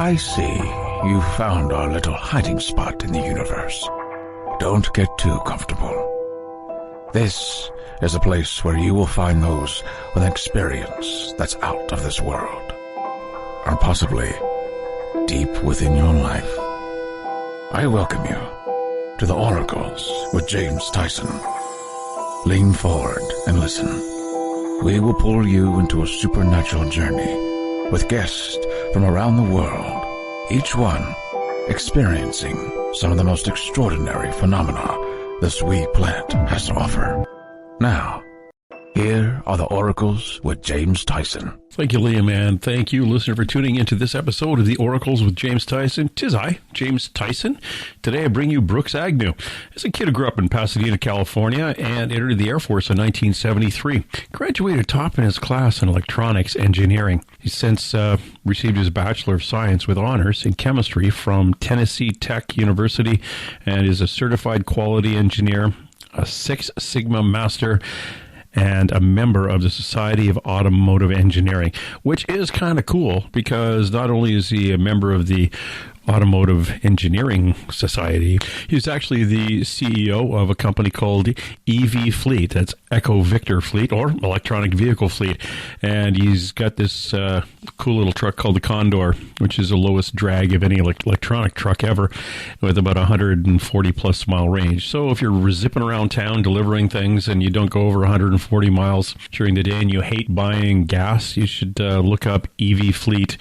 I see you found our little hiding spot in the universe. Don't get too comfortable. This is a place where you will find those with an experience that's out of this world, or possibly deep within your life. I welcome you to the Oracles with James Tyson. Lean forward and listen. We will pull you into a supernatural journey with guests from around the world, each one experiencing some of the most extraordinary phenomena this wee planet has to offer. Now, here are the Oracles with James Tyson. Thank you, Liam, and thank you, listener, for tuning into this episode of the Oracles with James Tyson. 'Tis I, James Tyson. Today I bring you Brooks Agnew. As a kid who grew up in Pasadena, California, and entered the Air Force in 1973, graduated top in his class in electronics engineering. He's since received his Bachelor of Science with honors in chemistry from Tennessee Tech University, and is a certified quality engineer, a Six Sigma Master, and a member of the Society of Automotive Engineering, which is kind of cool because not only is he a member of the Automotive Engineering Society, he's actually the CEO of a company called EV Fleet. That's Echo Victor Fleet, or Electronic Vehicle Fleet. And he's got this cool little truck called the Condor, which is the lowest drag of any electronic truck ever, with about 140 plus mile range. So if you're zipping around town delivering things and you don't go over 140 miles during the day and you hate buying gas, you should look up EV Fleet.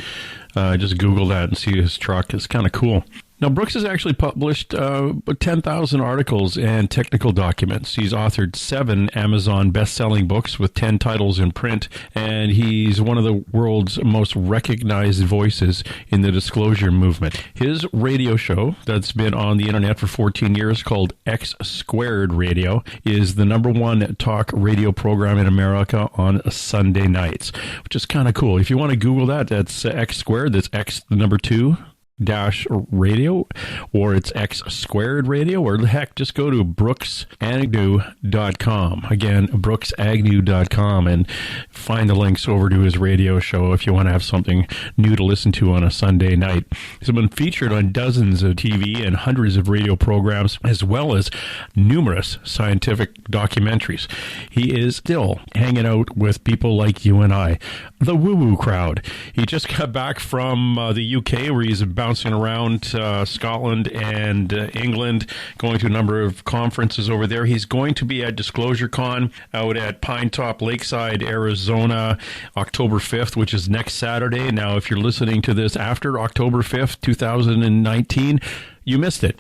Just Google that and see his truck. It's kind of cool. Now, Brooks has actually published 10,000 articles and technical documents. He's authored 7 Amazon best-selling books with 10 titles in print, and he's one of the world's most recognized voices in the disclosure movement. His radio show that's been on the internet for 14 years, called X Squared Radio, is the _1 talk radio program in America on Sunday nights, which is kind of cool. If you want to Google that, that's X Squared. That's X, the number 2, dash radio, or it's X Squared Radio, or heck, just go to brooksagnew.com. Again, brooksagnew.com, and find the links over to his radio show if you want to have something new to listen to on a Sunday night. He's been featured on dozens of TV and hundreds of radio programs, as well as numerous scientific documentaries. He is still hanging out with people like you and I, the woo-woo crowd. He just got back from the UK, where he's bouncing around Scotland and England, going to a number of conferences over there. He's going to be at Disclosure Con out at Pinetop Lakeside, Arizona, October 5th, which is next Saturday. Now, if you're listening to this after October 5th, 2019, you missed it.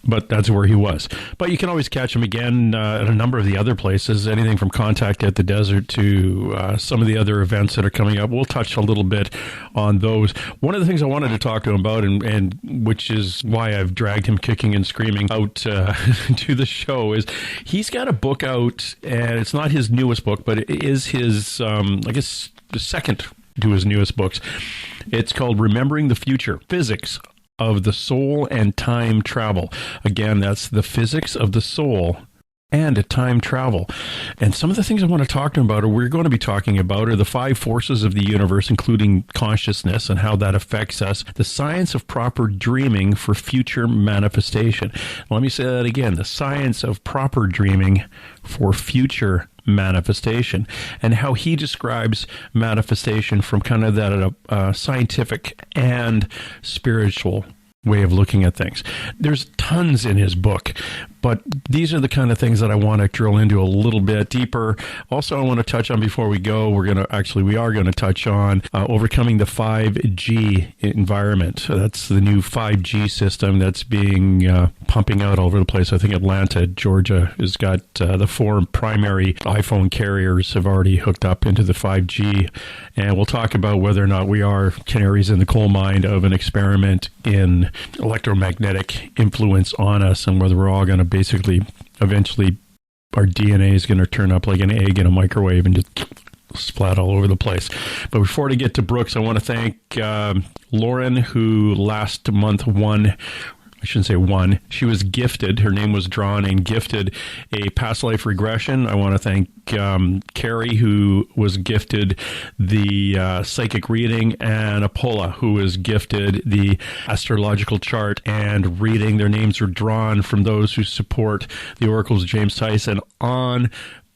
But that's where he was. But you can always catch him again at a number of the other places, anything from Contact at the Desert to some of the other events that are coming up. We'll touch a little bit on those. One of the things I wanted to talk to him about, and which is why I've dragged him kicking and screaming out to the show, is he's got a book out, and it's not his newest book, but it is his, I guess, the second to his newest books. It's called Remembering the Future, Physics of the Soul and Time Travel. Again, that's the physics of the soul and time travel. And some of the things I want to talk to him about, or we're going to be talking about, are the 5 forces of the universe, including consciousness and how that affects us, the science of proper dreaming for future manifestation. Let me say that again, the science of proper dreaming for future manifestation, and how he describes manifestation from kind of that scientific and spiritual way of looking at things. There's tons in his book, but these are the kind of things that I want to drill into a little bit deeper. Also, I want to touch on, before we go, we are going to touch on overcoming the 5G environment. That's the new 5G system that's being pumping out all over the place. I think Atlanta, Georgia, has got the 4 primary iPhone carriers have already hooked up into the 5G. And we'll talk about whether or not we are canaries in the coal mine of an experiment in electromagnetic influence on us, and whether we're all going to basically, eventually, our DNA is going to turn up like an egg in a microwave and just splat all over the place. But before I get to Brooks, I want to thank Lauren, who last month won I shouldn't say won. She was gifted. Her name was drawn and gifted a past life regression. I want to thank Carrie, who was gifted the psychic reading, and Apolla, who was gifted the astrological chart and reading. Their names are drawn from those who support the Oracles of James Tyson on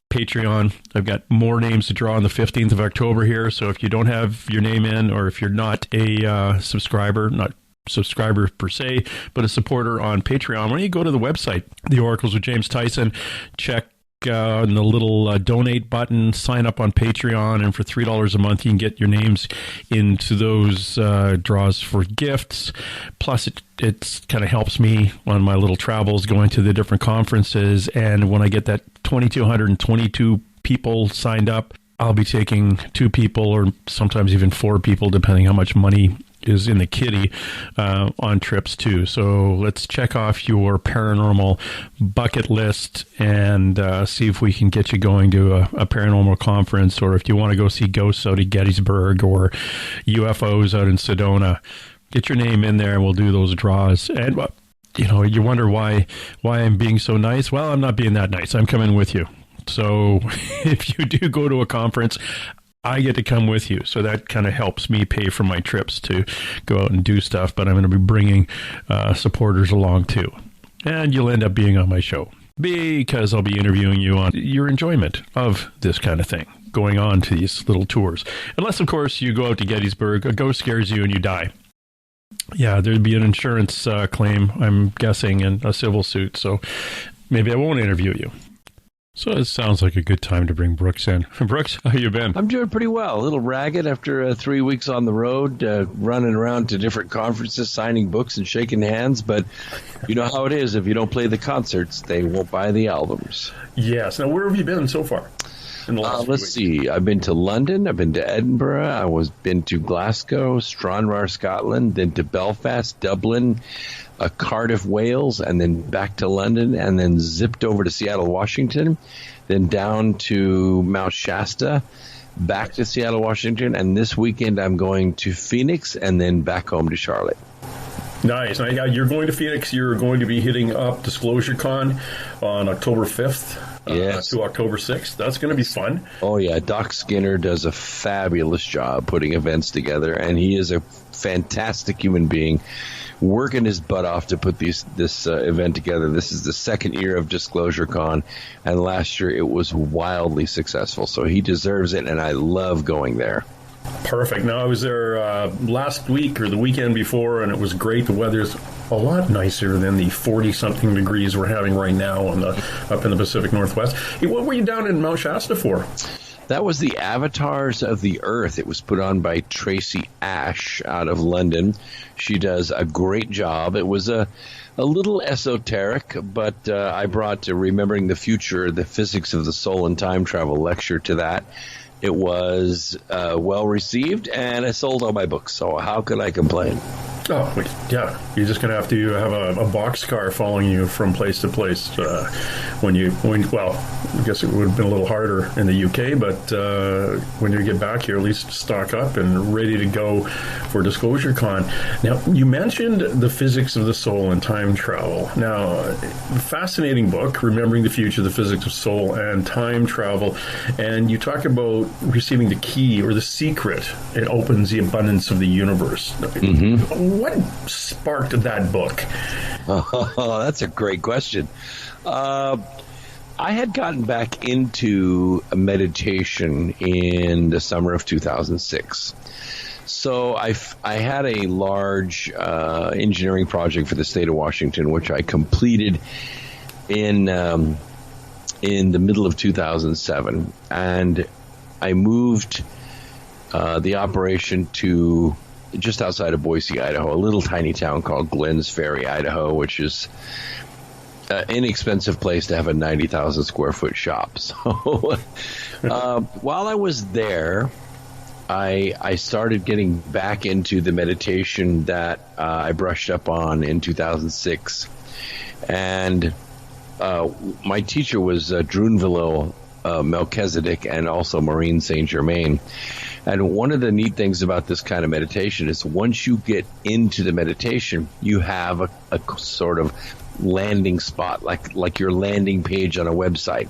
Patreon. I've got more names to draw on the 15th of October here. So if you don't have your name in, or if you're not a subscriber, not subscriber per se, but a supporter on Patreon, why don't you go to the website, The Oracles with James Tyson, check on the little donate button, sign up on Patreon, and for $3 a month, you can get your names into those draws for gifts. Plus, it kind of helps me on my little travels going to the different conferences. And when I get that 2,222 people signed up, I'll be taking 2 people or sometimes even 4 people, depending how much money is in the kitty, on trips too. So let's check off your paranormal bucket list and see if we can get you going to a paranormal conference, or if you want to go see ghosts out at Gettysburg or UFOs out in Sedona, get your name in there and we'll do those draws. And you wonder why I'm being so nice. Well, I'm not being that nice. I'm coming with you. So if you do go to a conference, I get to come with you. So that kind of helps me pay for my trips to go out and do stuff. But I'm going to be bringing supporters along too. And you'll end up being on my show because I'll be interviewing you on your enjoyment of this kind of thing, going on to these little tours. Unless, of course, you go out to Gettysburg, a ghost scares you and you die. Yeah, there'd be an insurance claim, I'm guessing, and a civil suit. So maybe I won't interview you. So it sounds like a good time to bring Brooks in. Brooks, how you been? I'm doing pretty well. A little ragged after 3 weeks on the road, running around to different conferences, signing books and shaking hands. But you know how it is. If you don't play the concerts, they won't buy the albums. Yes. Now, where have you been so far? Let's see. I've been to London. I've been to Edinburgh. Been to Glasgow, Stranraer, Scotland, then to Belfast, Dublin, Cardiff, Wales, and then back to London, and then zipped over to Seattle, Washington, then down to Mount Shasta, back to Seattle, Washington, and this weekend I'm going to Phoenix and then back home to Charlotte. Nice. Now, you're going to Phoenix. You're going to be hitting up Disclosure Con on October 5th to October 6th. That's going to be fun. Oh, yeah. Doc Skinner does a fabulous job putting events together, and he is a fantastic human being, working his butt off to put this event together. This is the second year of Disclosure Con, and last year it was wildly successful. So he deserves it, and I love going there. Perfect. Now, I was there last week or the weekend before, and it was great. The weather's a lot nicer than the 40-something degrees we're having right now up in the Pacific Northwest. Hey, what were you down in Mount Shasta for? That was the Avatars of the Earth. It was put on by Tracy Ash out of London. She does a great job. It was a little esoteric, but I brought Remembering the Future, the Physics of the Soul and Time Travel lecture to that. It was well received, and I sold all my books, so how could I complain? Oh, yeah. You're just going to have a boxcar following you from place to place well, I guess it would have been a little harder in the UK, but when you get back here, at least stock up and ready to go for Disclosure Con. Now, you mentioned the Physics of the Soul and Time Travel. Now, fascinating book, Remembering the Future, the Physics of Soul and Time Travel, and you talk about receiving the key or the secret. It opens the abundance of the universe. Mm-hmm. What sparked that book? Oh, that's a great question. I had gotten back into meditation in the summer of 2006. So I had a large engineering project for the state of Washington, which I completed in the middle of 2007. And I moved the operation to just outside of Boise, Idaho, a little tiny town called Glens Ferry, Idaho, which is an inexpensive place to have a 90,000 square foot shop. So while I was there, I started getting back into the meditation that I brushed up on in 2006. And my teacher was Drunvalo Melchizedek and also Maureen Saint Germain. And one of the neat things about this kind of meditation is once you get into the meditation, you have a sort of landing spot, like your landing page on a website.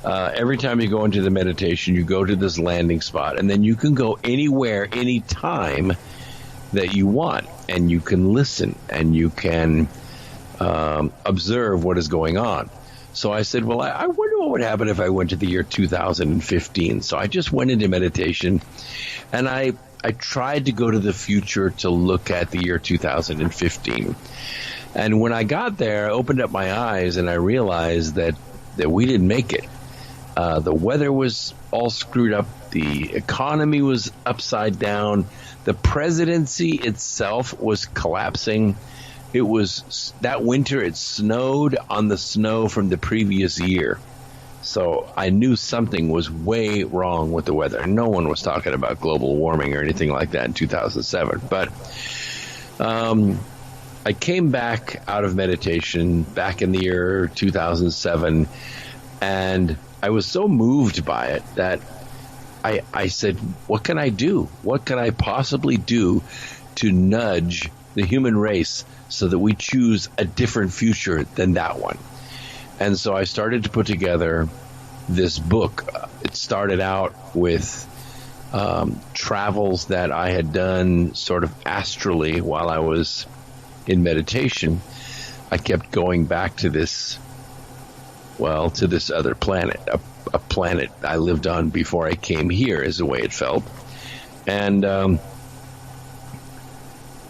Every time you go into the meditation, you go to this landing spot, and then you can go anywhere, anytime that you want, and you can listen, and you can observe what is going on. So I said, well, I wonder what would happen if I went to the year 2015. So I just went into meditation, and I tried to go to the future to look at the year 2015. And when I got there, I opened up my eyes, and I realized that we didn't make it. The weather was all screwed up. The economy was upside down. The presidency itself was collapsing. It was that winter, it snowed on the snow from the previous year. So I knew something was way wrong with the weather. No one was talking about global warming or anything like that in 2007. But I came back out of meditation back in the year 2007, and I was so moved by it that I said, what can I do? What can I possibly do to nudge the human race so that we choose a different future than that one? And so I started to put together this book. It started out with travels that I had done sort of astrally while I was in meditation. I kept going back to this other planet, a planet I lived on before I came here, is the way it felt. And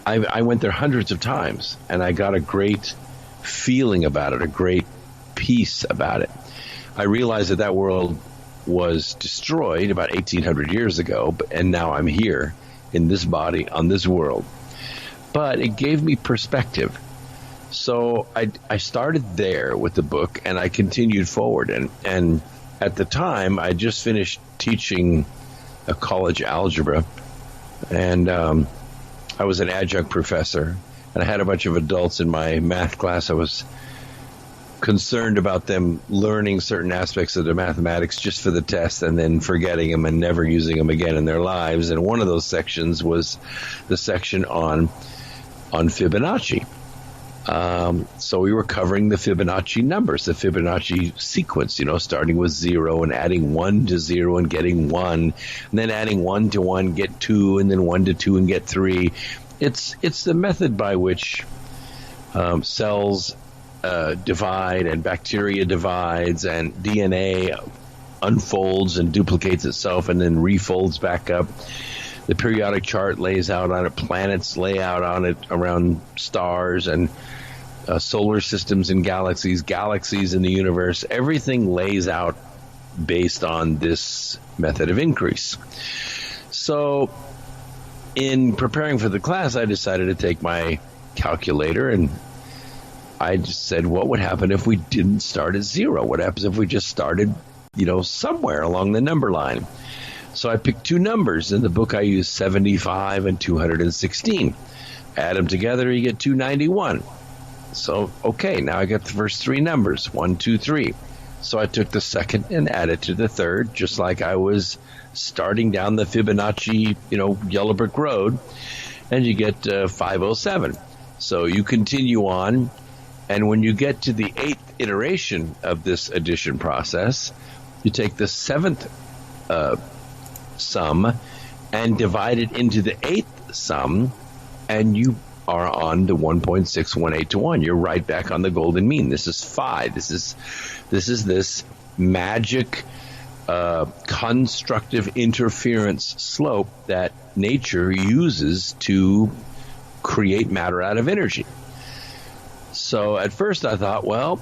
I went there hundreds of times, and I got a great feeling about it, a great peace about it. I realized that world was destroyed about 1,800 years ago, and now I'm here in this body on this world. But it gave me perspective. So I started there with the book, and I continued forward. And at the time, I just finished teaching a college algebra, and I was an adjunct professor, and I had a bunch of adults in my math class. I was concerned about them learning certain aspects of the mathematics just for the test and then forgetting them and never using them again in their lives. And one of those sections was the section on Fibonacci. So we were covering the Fibonacci numbers, the Fibonacci sequence, starting with 0 and adding 1 to 0 and getting 1, and then adding 1 to 1, get 2, and then 1 to 2 and get 3. It's the method by which cells divide and bacteria divides and DNA unfolds and duplicates itself and then refolds back up. The periodic chart lays out on it, planets lay out on it around stars and solar systems and galaxies in the universe. Everything lays out based on this method of increase. So in preparing for the class, I decided to take my calculator, and I just said, what would happen if we didn't start at 0? What happens if we just started, somewhere along the number line? So I picked two numbers. In the book, I used 75 and 216. Add them together, you get 291. So, okay, now I got the first three numbers, 1, 2, 3. So I took the second and added to the third, just like I was starting down the Fibonacci, yellow brick road, and you get 507. So you continue on, and when you get to the 8th iteration of this addition process, you take the 7th sum and divide it into the 8th sum, and you are on the 1.618 to 1. You're right back on the golden mean. This is phi. This is this magic constructive interference slope that nature uses to create matter out of energy. So at first I thought, well,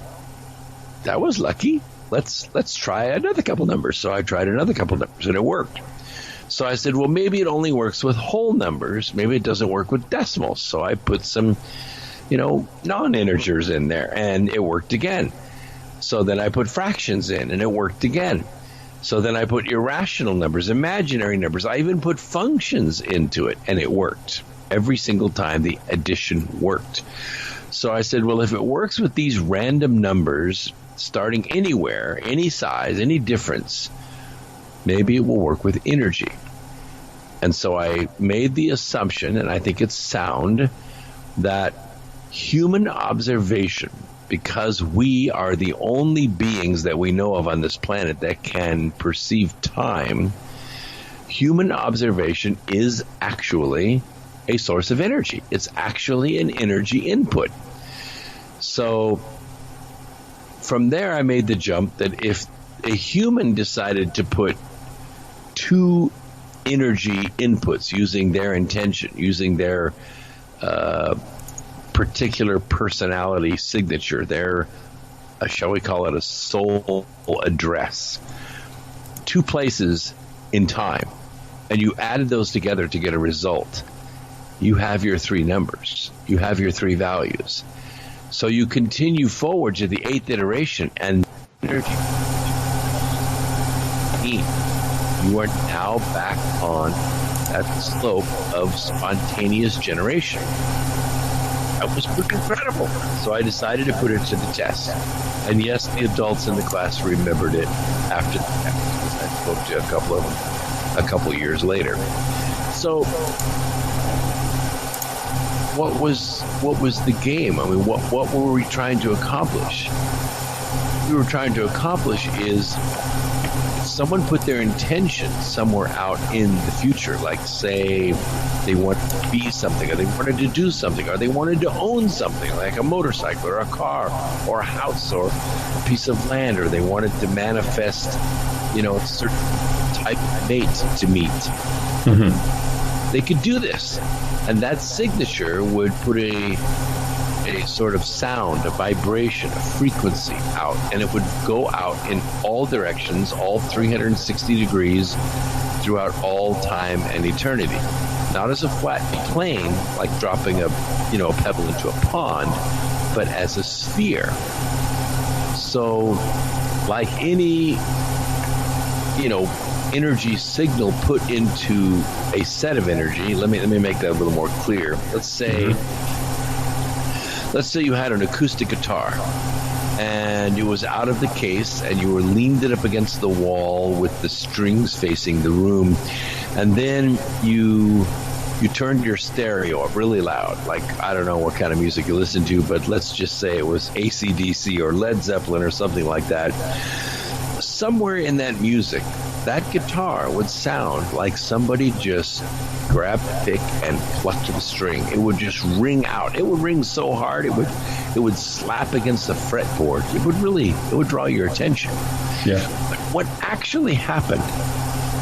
that was lucky. Let's try another couple numbers. So I tried another couple numbers, and it worked. So I said, well, maybe it only works with whole numbers. Maybe it doesn't work with decimals. So I put some, non-integers in there, and it worked again. So then I put fractions in, and it worked again. So then I put irrational numbers, imaginary numbers. I even put functions into it, and it worked. Every single time the addition worked. So I said, well, if it works with these random numbers, starting anywhere, any size, any difference, maybe it will work with energy. And so I made the assumption, and I think it's sound, that human observation, because we are the only beings that we know of on this planet that can perceive time, human observation is actually a source of energy. It's actually an energy input. So from there, I made the jump that if a human decided to put two energy inputs using their intention, using their particular personality signature, their, shall we call it a soul address, two places in time, and you added those together to get a result, you have your three numbers, you have your three values. So you continue forward to the 8th iteration, and energy, you are now back on that slope of spontaneous generation. That was pretty incredible. So I decided to put it to the test. And yes, the adults in the class remembered it after the test, because I spoke to a couple of them a couple years later. So what was the game? I mean, what were we trying to accomplish? What we were trying to accomplish is someone put their intention somewhere out in the future, like say they wanted to be something, or they wanted to do something, or they wanted to own something like a motorcycle or a car or a house or a piece of land, or they wanted to manifest, a certain type of mate to meet. Mm-hmm. They could do this, and that signature would put a sort of sound, a vibration, a frequency out, and it would go out in all directions, all 360 degrees throughout all time and eternity. Not as a flat plane, like dropping a pebble into a pond, but as a sphere. So, like any, energy signal put into a set of energy, let me make that a little more clear. Let's say you had an acoustic guitar, and it was out of the case, and you were leaned it up against the wall with the strings facing the room, and then you turned your stereo up really loud, like I don't know what kind of music you listen to, but let's just say it was AC/DC or Led Zeppelin or something like that. Somewhere in that music, that guitar would sound like somebody just grabbed a pick and plucked the string. It would just ring out. It would ring so hard it would slap against the fretboard. It would draw your attention. Yeah. But what actually happened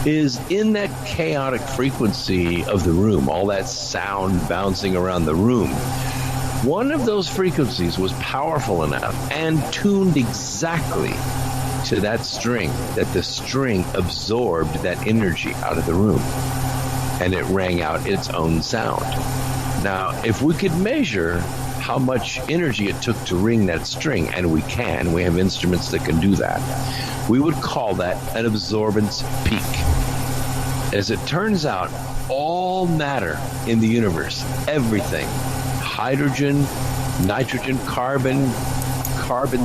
is, in that chaotic frequency of the room, all that sound bouncing around the room, one of those frequencies was powerful enough and tuned exactly to that string, that the string absorbed that energy out of the room, and it rang out its own sound. Now, if we could measure how much energy it took to ring that string, and we have instruments that can do that, we would call that an absorbance peak. As it turns out, all matter in the universe, everything, hydrogen, nitrogen, carbon,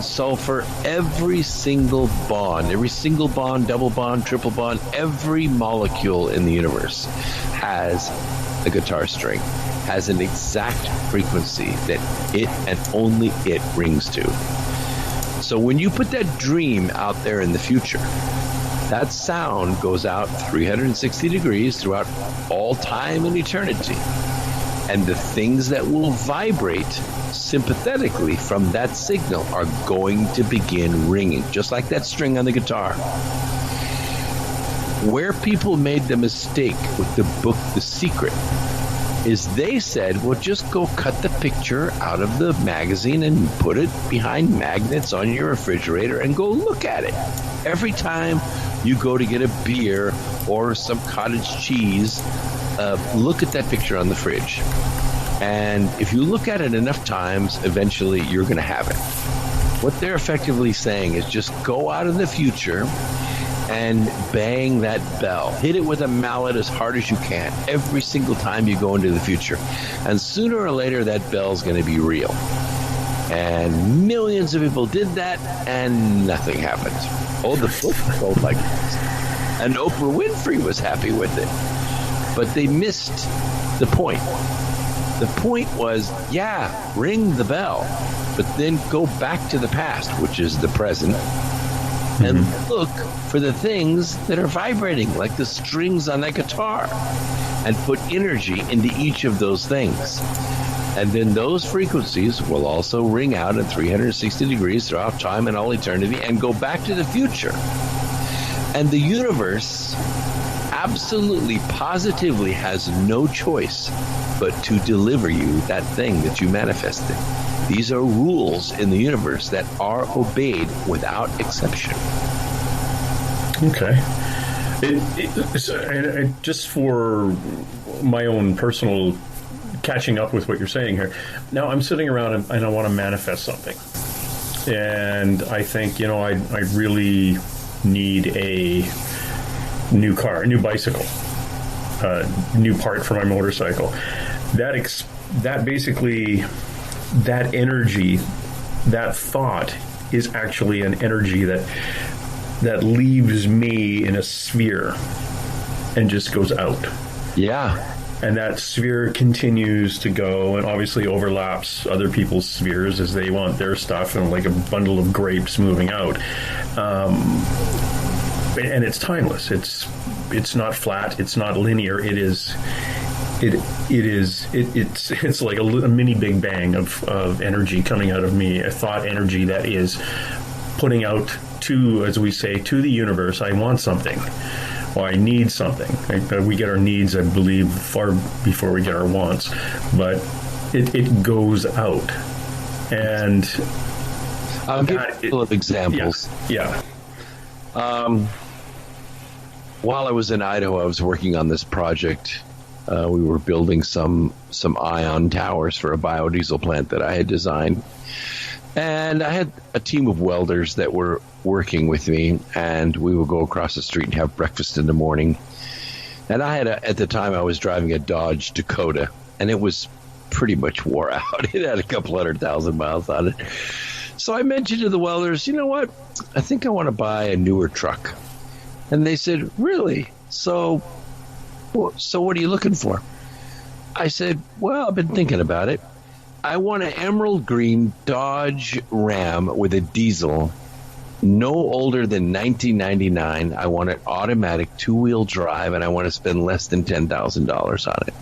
sulfur, every single bond, double bond, triple bond, every molecule in the universe has a guitar string, has an exact frequency that it and only it rings to. So when you put that dream out there in the future, that sound goes out 360 degrees throughout all time and eternity. And the things that will vibrate sympathetically from that signal are going to begin ringing, just like that string on the guitar. Where people made the mistake with the book The Secret is they said, well, just go cut the picture out of the magazine and put it behind magnets on your refrigerator and go look at it. Every time you go to get a beer or some cottage cheese, look at that picture on the fridge. And if you look at it enough times, eventually you're going to have it. What they're effectively saying is just go out in the future and bang that bell. Hit it with a mallet as hard as you can every single time you go into the future. And sooner or later, that bell's going to be real. And millions of people did that, and nothing happened. Oh, the book sold like this. And Oprah Winfrey was happy with it. But they missed the point. The point was, yeah, ring the bell, but then go back to the past, which is the present, and look for the things that are vibrating, like the strings on that guitar, and put energy into each of those things. And then those frequencies will also ring out at 360 degrees throughout time and all eternity and go back to the future. And the universe absolutely, positively has no choice but to deliver you that thing that you manifested. These are rules in the universe that are obeyed without exception. Okay. Just for my own personal catching up with what you're saying here, now I'm sitting around and I want to manifest something. And I think, I really need a new car, a new bicycle, new part for my motorcycle. That basically, that energy, that thought is actually an energy that leaves me in a sphere and just goes out. Yeah. And that sphere continues to go and obviously overlaps other people's spheres as they want their stuff, and like a bundle of grapes moving out. And it's timeless. It's not flat. It's not linear. It's like a mini Big Bang of energy coming out of me, a thought energy that is putting out to, as we say, to the universe. I want something. Or I need something. We get our needs, I believe, far before we get our wants. But it goes out. And I'll give you a couple of examples. Yeah. While I was in Idaho, I was working on this project. We were building some ion towers for a biodiesel plant that I had designed. And I had a team of welders that were working with me, and we would go across the street and have breakfast in the morning. And I had at the time I was driving a Dodge Dakota, and it was pretty much wore out. It had a couple 100,000 miles on it. So I mentioned to the welders, you know what? I think I want to buy a newer truck. And they said, really? So what are you looking for? I said, well, I've been thinking about it. I want an emerald green Dodge Ram with a diesel, no older than 1999. I want it automatic, two-wheel drive, and I want to spend less than $10,000 on it.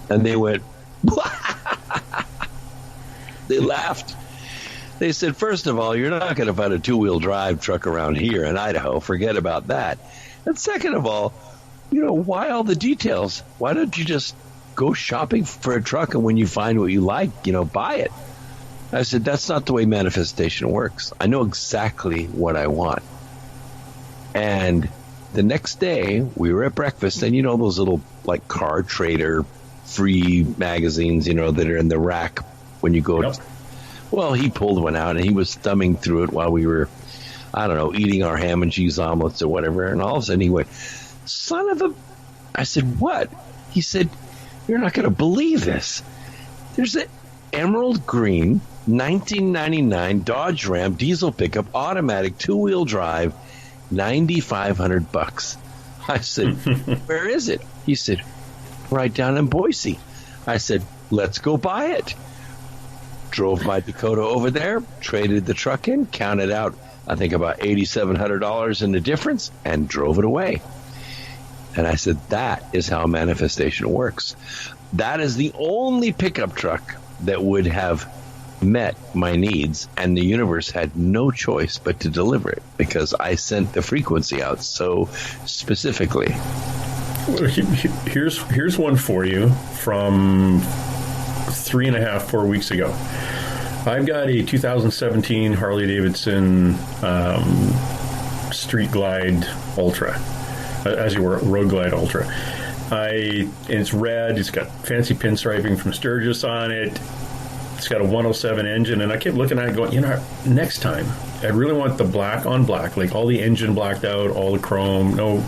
And they went, they laughed. They said, first of all, you're not going to find a two-wheel drive truck around here in Idaho. Forget about that. And second of all, why all the details? Why don't you just go shopping for a truck, and when you find what you like, buy it? I said, that's not the way manifestation works. I know exactly what I want. And the next day, we were at breakfast, and those little, like, Car Trader free magazines, that are in the rack when you go. Yep. Well, he pulled one out, and he was thumbing through it while we were, I don't know, eating our ham and cheese omelets or whatever. And all of a sudden, he went, son of a... I said, what? He said, you're not going to believe this. There's an emerald green 1999 Dodge Ram diesel pickup, automatic, two-wheel drive, $9,500. I said, where is it? He said, right down in Boise. I said, let's go buy it. Drove my Dakota over there, traded the truck in, counted out, I think, about $8,700 in the difference, and drove it away. And I said, that is how manifestation works. That is the only pickup truck that would have met my needs, and the universe had no choice but to deliver it because I sent the frequency out so specifically. Here's one for you from 4 weeks ago. I've got a 2017 Harley-Davidson Street Glide Ultra. As you were, Road Glide Ultra. And it's red. It's got fancy pinstriping from Sturgis on it. It's got a 107 engine, and I kept looking at it going, next time, I really want the black on black, like all the engine blacked out, all the chrome, no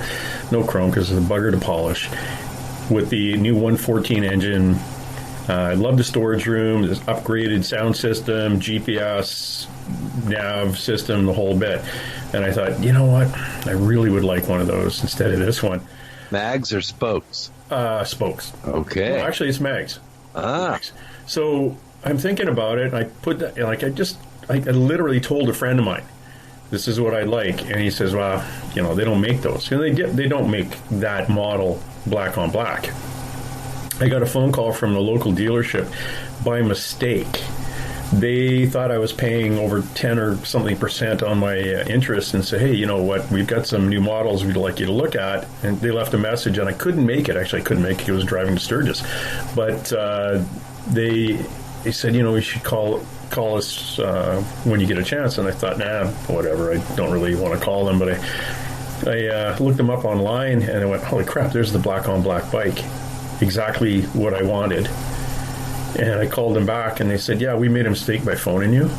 chrome because it's a bugger to polish, with the new 114 engine, I love the storage room, this upgraded sound system, GPS, nav system, the whole bit. And I thought, you know what? I really would like one of those instead of this one. Mags or spokes? Spokes. Okay. No, actually, it's mags. Mags. So I'm thinking about it. And I put that, I literally told a friend of mine, this is what I like. And he says, well, they don't make those. And they don't make that model black on black. I got a phone call from the local dealership by mistake. They thought I was paying over 10 or something percent on my interest and said, hey, you know what, we've got some new models we'd like you to look at. And they left a message, and I couldn't make it. Actually, I couldn't make it. I was driving to Sturgis. But they said, you should call us when you get a chance. And I thought, nah, whatever. I don't really want to call them. But I looked them up online, and I went, holy crap, there's the black on black bike. Exactly what I wanted. And I called them back, and they said, yeah, we made a mistake by phoning you.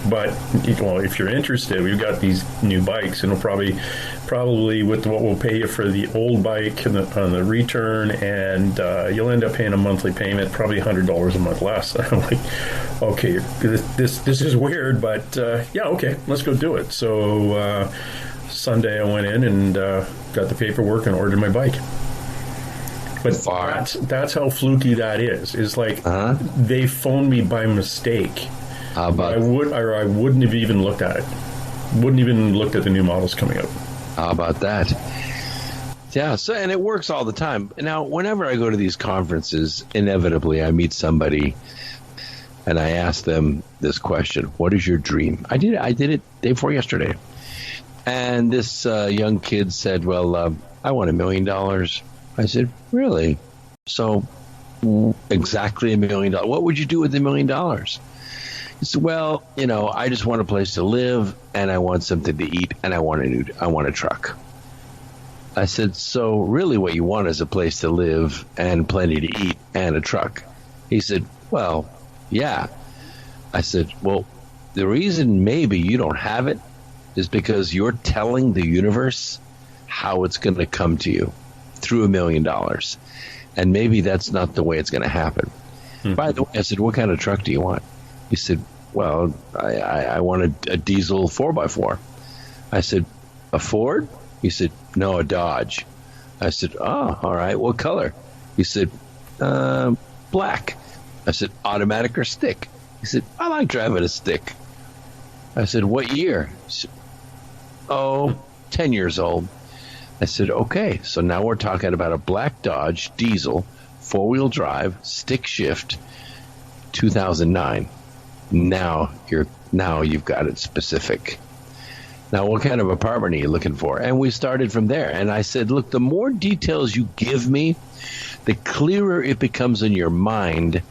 But, if you're interested, we've got these new bikes, and we'll probably with what we'll pay you for the old bike and on the return, and you'll end up paying a monthly payment, probably $100 a month less. I'm like, okay, this is weird, but yeah, okay, let's go do it. So Sunday I went in and got the paperwork and ordered my bike. But that's how fluky that is. It's like they phoned me by mistake. I wouldn't have even looked at it. Wouldn't even looked at the new models coming out. How about that? Yeah. So, and it works all the time. Now, whenever I go to these conferences, inevitably I meet somebody, and I ask them this question: what is your dream? I did it day before yesterday, and this young kid said, "Well, I want $1 million." I said, really? So exactly $1 million. What would you do with $1 million? He said, well, I just want a place to live, and I want something to eat, and I want a truck. I said, so really what you want is a place to live and plenty to eat and a truck. He said, well, yeah. I said, well, the reason maybe you don't have it is because you're telling the universe how it's going to come to you. Through $1 million, and maybe that's not the way it's going to happen. Mm-hmm. By the way, I said, what kind of truck do you want? He said, well, I want a diesel 4x4. I said, a Ford? He said, no, a Dodge. I said, oh, all right, what color? He said, black. I said, automatic or stick? He said, I like driving a stick. I said, what year? He said, 10 years old. I said, okay, so now we're talking about a black Dodge diesel, 4-wheel drive, stick shift, 2009. Now you've got it specific. Now, what kind of apartment are you looking for? And we started from there. And I said, look, the more details you give me, the clearer it becomes in your mind,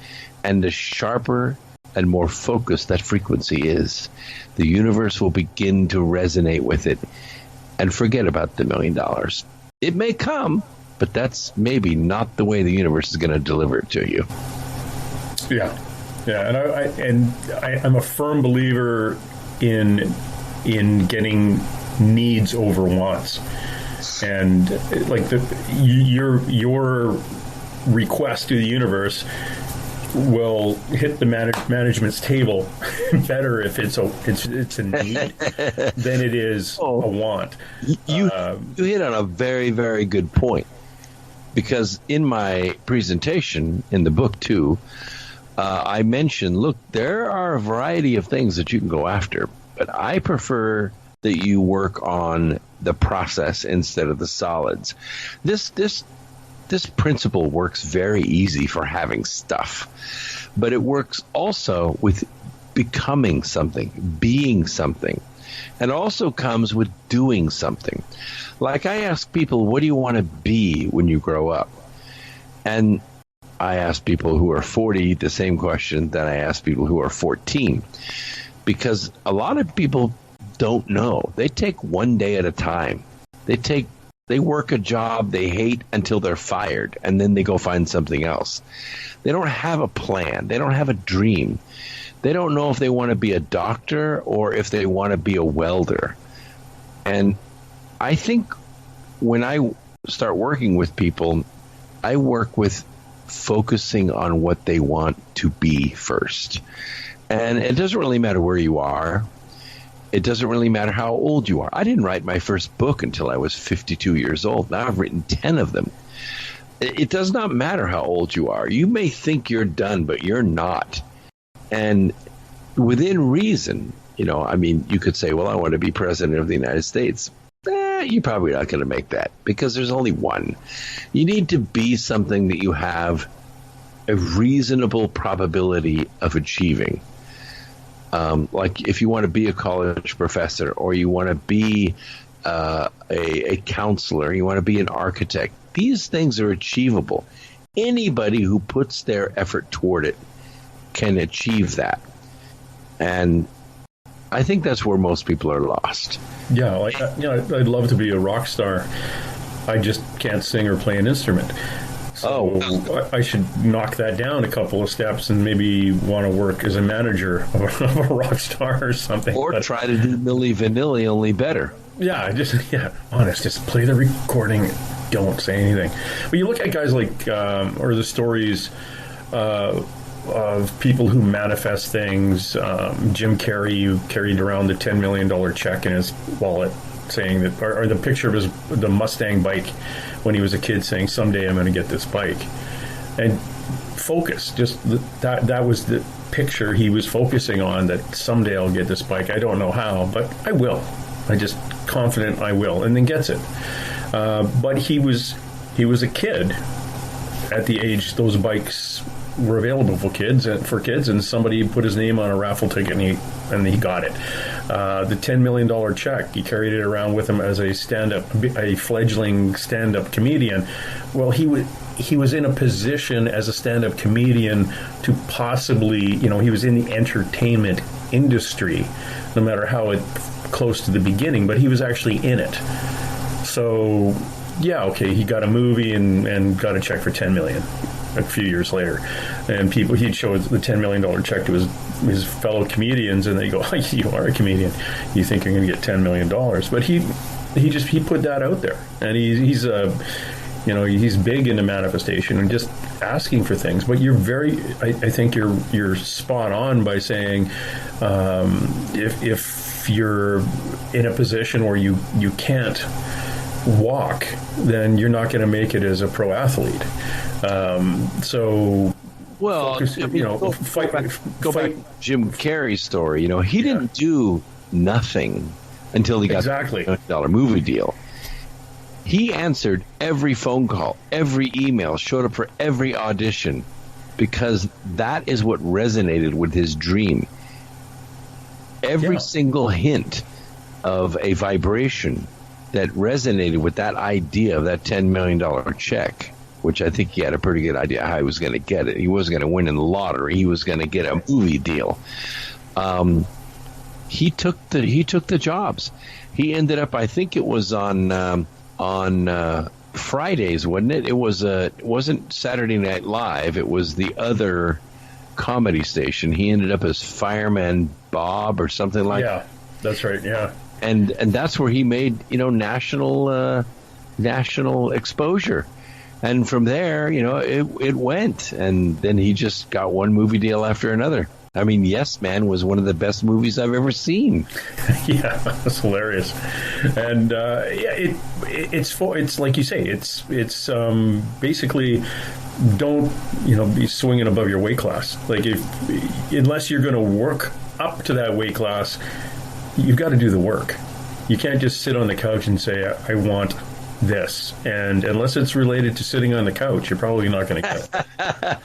and the sharper and more focused that frequency is. The universe will begin to resonate with it. And forget about the $1 million. It may come, but that's maybe not the way the universe is going to deliver it to you. Yeah, and I'm a firm believer in getting needs over wants, and like your request to the universe will hit the management's table better if it's a need than it is a want. You hit on a very, very good point, because in my presentation in the book too, I mentioned, look, there are a variety of things that you can go after, but I prefer that you work on the process instead of the solids. This principle works very easy for having stuff, but it works also with becoming something, being something, and also comes with doing something. Like I ask people, what do you want to be when you grow up? And I ask people who are 40 the same question that I ask people who are 14, because a lot of people don't know. They take one day at a time. They work a job they hate until they're fired, and then they go find something else. They don't have a plan. They don't have a dream. They don't know if they want to be a doctor or if they want to be a welder. And I think when I start working with people, I work with focusing on what they want to be first. And it doesn't really matter where you are. It doesn't really matter how old you are. I didn't write my first book until I was 52 years old. Now I've written 10 of them. It does not matter how old you are. You may think you're done, but you're not. And within reason, you could say, well, I want to be president of the United States. You're probably not going to make that because there's only one. You need to be something that you have a reasonable probability of achieving. Like if you want to be a college professor, or you want to be a counselor, you want to be an architect, these things are achievable. Anybody who puts their effort toward it can achieve that. And I think that's where most people are lost. Yeah, I'd love to be a rock star. I just can't sing or play an instrument. So I should knock that down a couple of steps and maybe want to work as a manager of a rock star or something. Or try to do Milli Vanilli, only better. Honest, just play the recording, don't say anything. But you look at guys like, or the stories of people who manifest things. Jim Carrey, who carried around the $10 million check in his wallet, saying that, or the picture of the Mustang bike when he was a kid, saying, someday I'm going to get this bike. And focus, just that was the picture he was focusing on, that someday I'll get this bike. I don't know how, but I will. I just confident I will, and then gets it. But he was a kid at the age those bikes were available for kids, and somebody put his name on a raffle ticket, and he got it. The $10 million check, he carried it around with him as a fledgling stand-up comedian. Well, he was in a position as a stand-up comedian to possibly, he was in the entertainment industry, no matter how close to the beginning, but he was actually in it. So, yeah, okay, he got a movie and got a check for $10 million a few years later, and he'd show the $10 million check to his fellow comedians, and they go, oh, you are a comedian, you think you're going to get $10 million. But he put that out there, and he's big into manifestation and just asking for things. But you're I think you're spot on by saying, if you're in a position where you can't walk, then you're not going to make it as a pro athlete. Focus, go back to Jim Carrey's story. He didn't do nothing until he got exactly the $1 million movie deal. He answered every phone call, every email, showed up for every audition, because that is what resonated with his dream. Every single hint of a vibration that resonated with that idea of that $10 million check, which I think he had a pretty good idea how he was going to get it. He wasn't going to win in the lottery. He was going to get a movie deal. He took the jobs. He ended up, I think it was on Fridays, wasn't it? It wasn't Saturday Night Live. It was the other comedy station. He ended up as Fireman Bob or something like that. Yeah, that's right. Yeah. And that's where he made, national exposure. And from there, it went. And then he just got one movie deal after another. I mean, Yes Man was one of the best movies I've ever seen. Yeah, that's hilarious. And it's like you say, it's basically, don't be swinging above your weight class. Like unless you're going to work up to that weight class, you've got to do the work. You can't just sit on the couch and say, I want this. And unless it's related to sitting on the couch, you're probably not going to get it.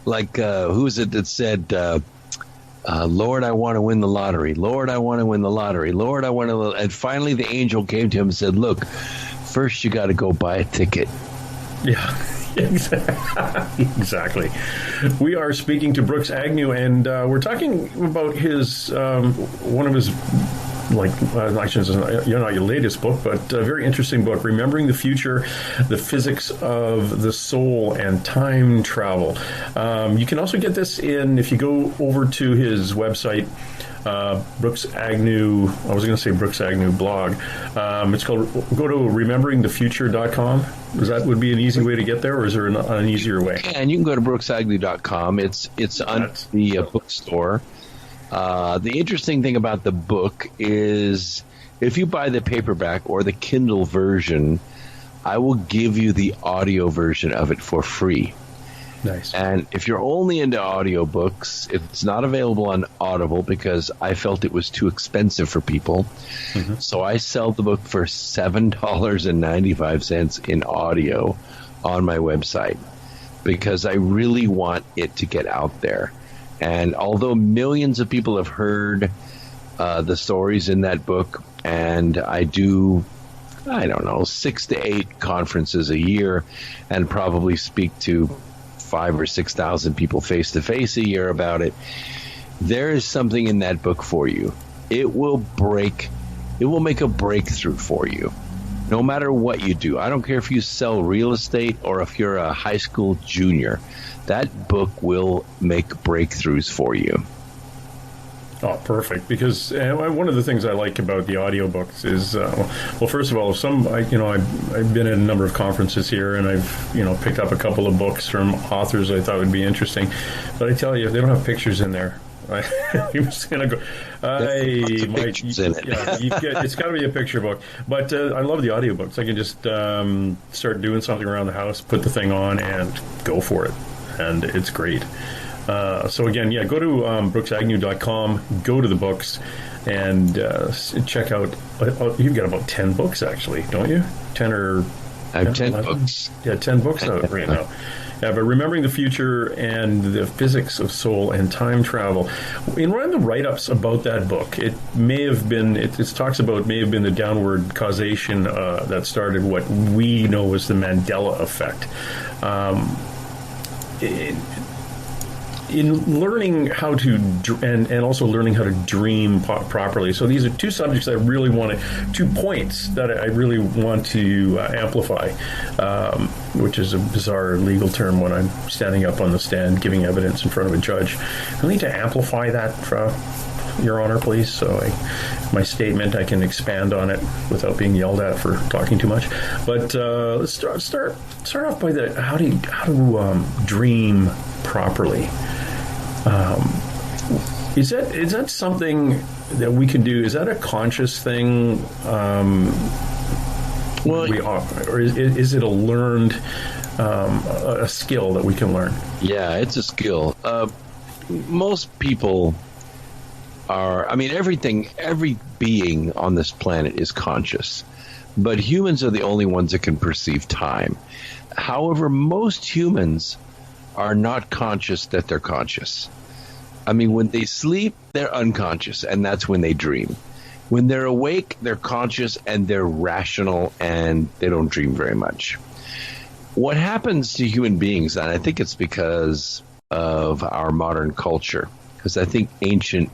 Like, who is it that said, Lord, I want to win the lottery. Lord, I want to win the lottery. Lord, I want to. And finally, the angel came to him and said, look, first you got to go buy a ticket. Yeah. Exactly. We are speaking to Brooks Agnew, and we're talking about his one of his not your latest book, but a very interesting book, Remembering the Future, the Physics of the Soul and Time Travel. You can also get this if you go over to his website, Brooks Agnew, I was going to say Brooks Agnew blog. It's called, go to rememberingthefuture.com. That would be an easy way to get there, or is there an easier way? And you can go to brooksagnew.com. It's on the bookstore. The interesting thing about the book is if you buy the paperback or the Kindle version, I will give you the audio version of it for free. Nice. And if you're only into audiobooks, it's not available on Audible because I felt it was too expensive for people. Mm-hmm. So I sell the book for $7.95 in audio on my website because I really want it to get out there. And although millions of people have heard the stories in that book, and I do, 6 to 8 conferences a year and probably speak to 5,000 or 6,000 people face to face a year about it, there is something in that book for you. It will make a breakthrough for you. No matter what you do. I don't care if you sell real estate or if you're a high school junior. That book will make breakthroughs for you. Oh, perfect. Because one of the things I like about the audiobooks is, first of all, I've been at a number of conferences here, and I've, picked up a couple of books from authors I thought would be interesting. But I tell you, if they don't have pictures in there, you're just going to go, it's got to be a picture book. But I love the audiobooks. I can just start doing something around the house, put the thing on, and go for it. And it's great. So again, go to brooksagnew.com, go to the books, and check out. You've got about 10 books, actually, don't you? 10 or... I have 10 books. Yeah, 10 books out right now. Yeah, but Remembering the Future and the Physics of Soul and Time Travel. In one of the write-ups about that book, it may have been, it talks about may have been the downward causation that started what we know as the Mandela effect. In learning how to, and also learning how to dream properly. So these are two subjects I really want to, 2 points that I really want to amplify, which is a bizarre legal term when I'm standing up on the stand giving evidence in front of a judge. I need to amplify that, Your Honor, please. So my statement, I can expand on it without being yelled at for talking too much. But let's start off by how to dream properly. Is that something that we can do? Is that a conscious thing? Or is it a learned a skill that we can learn? Yeah, it's a skill. Most people every being on this planet is conscious, but humans are the only ones that can perceive time. However, most humans are not conscious that they're conscious. When they sleep, they're unconscious, and that's when they dream. When they're awake, they're conscious and they're rational, and they don't dream very much. What happens to human beings, and I think it's because of our modern culture, because I think ancient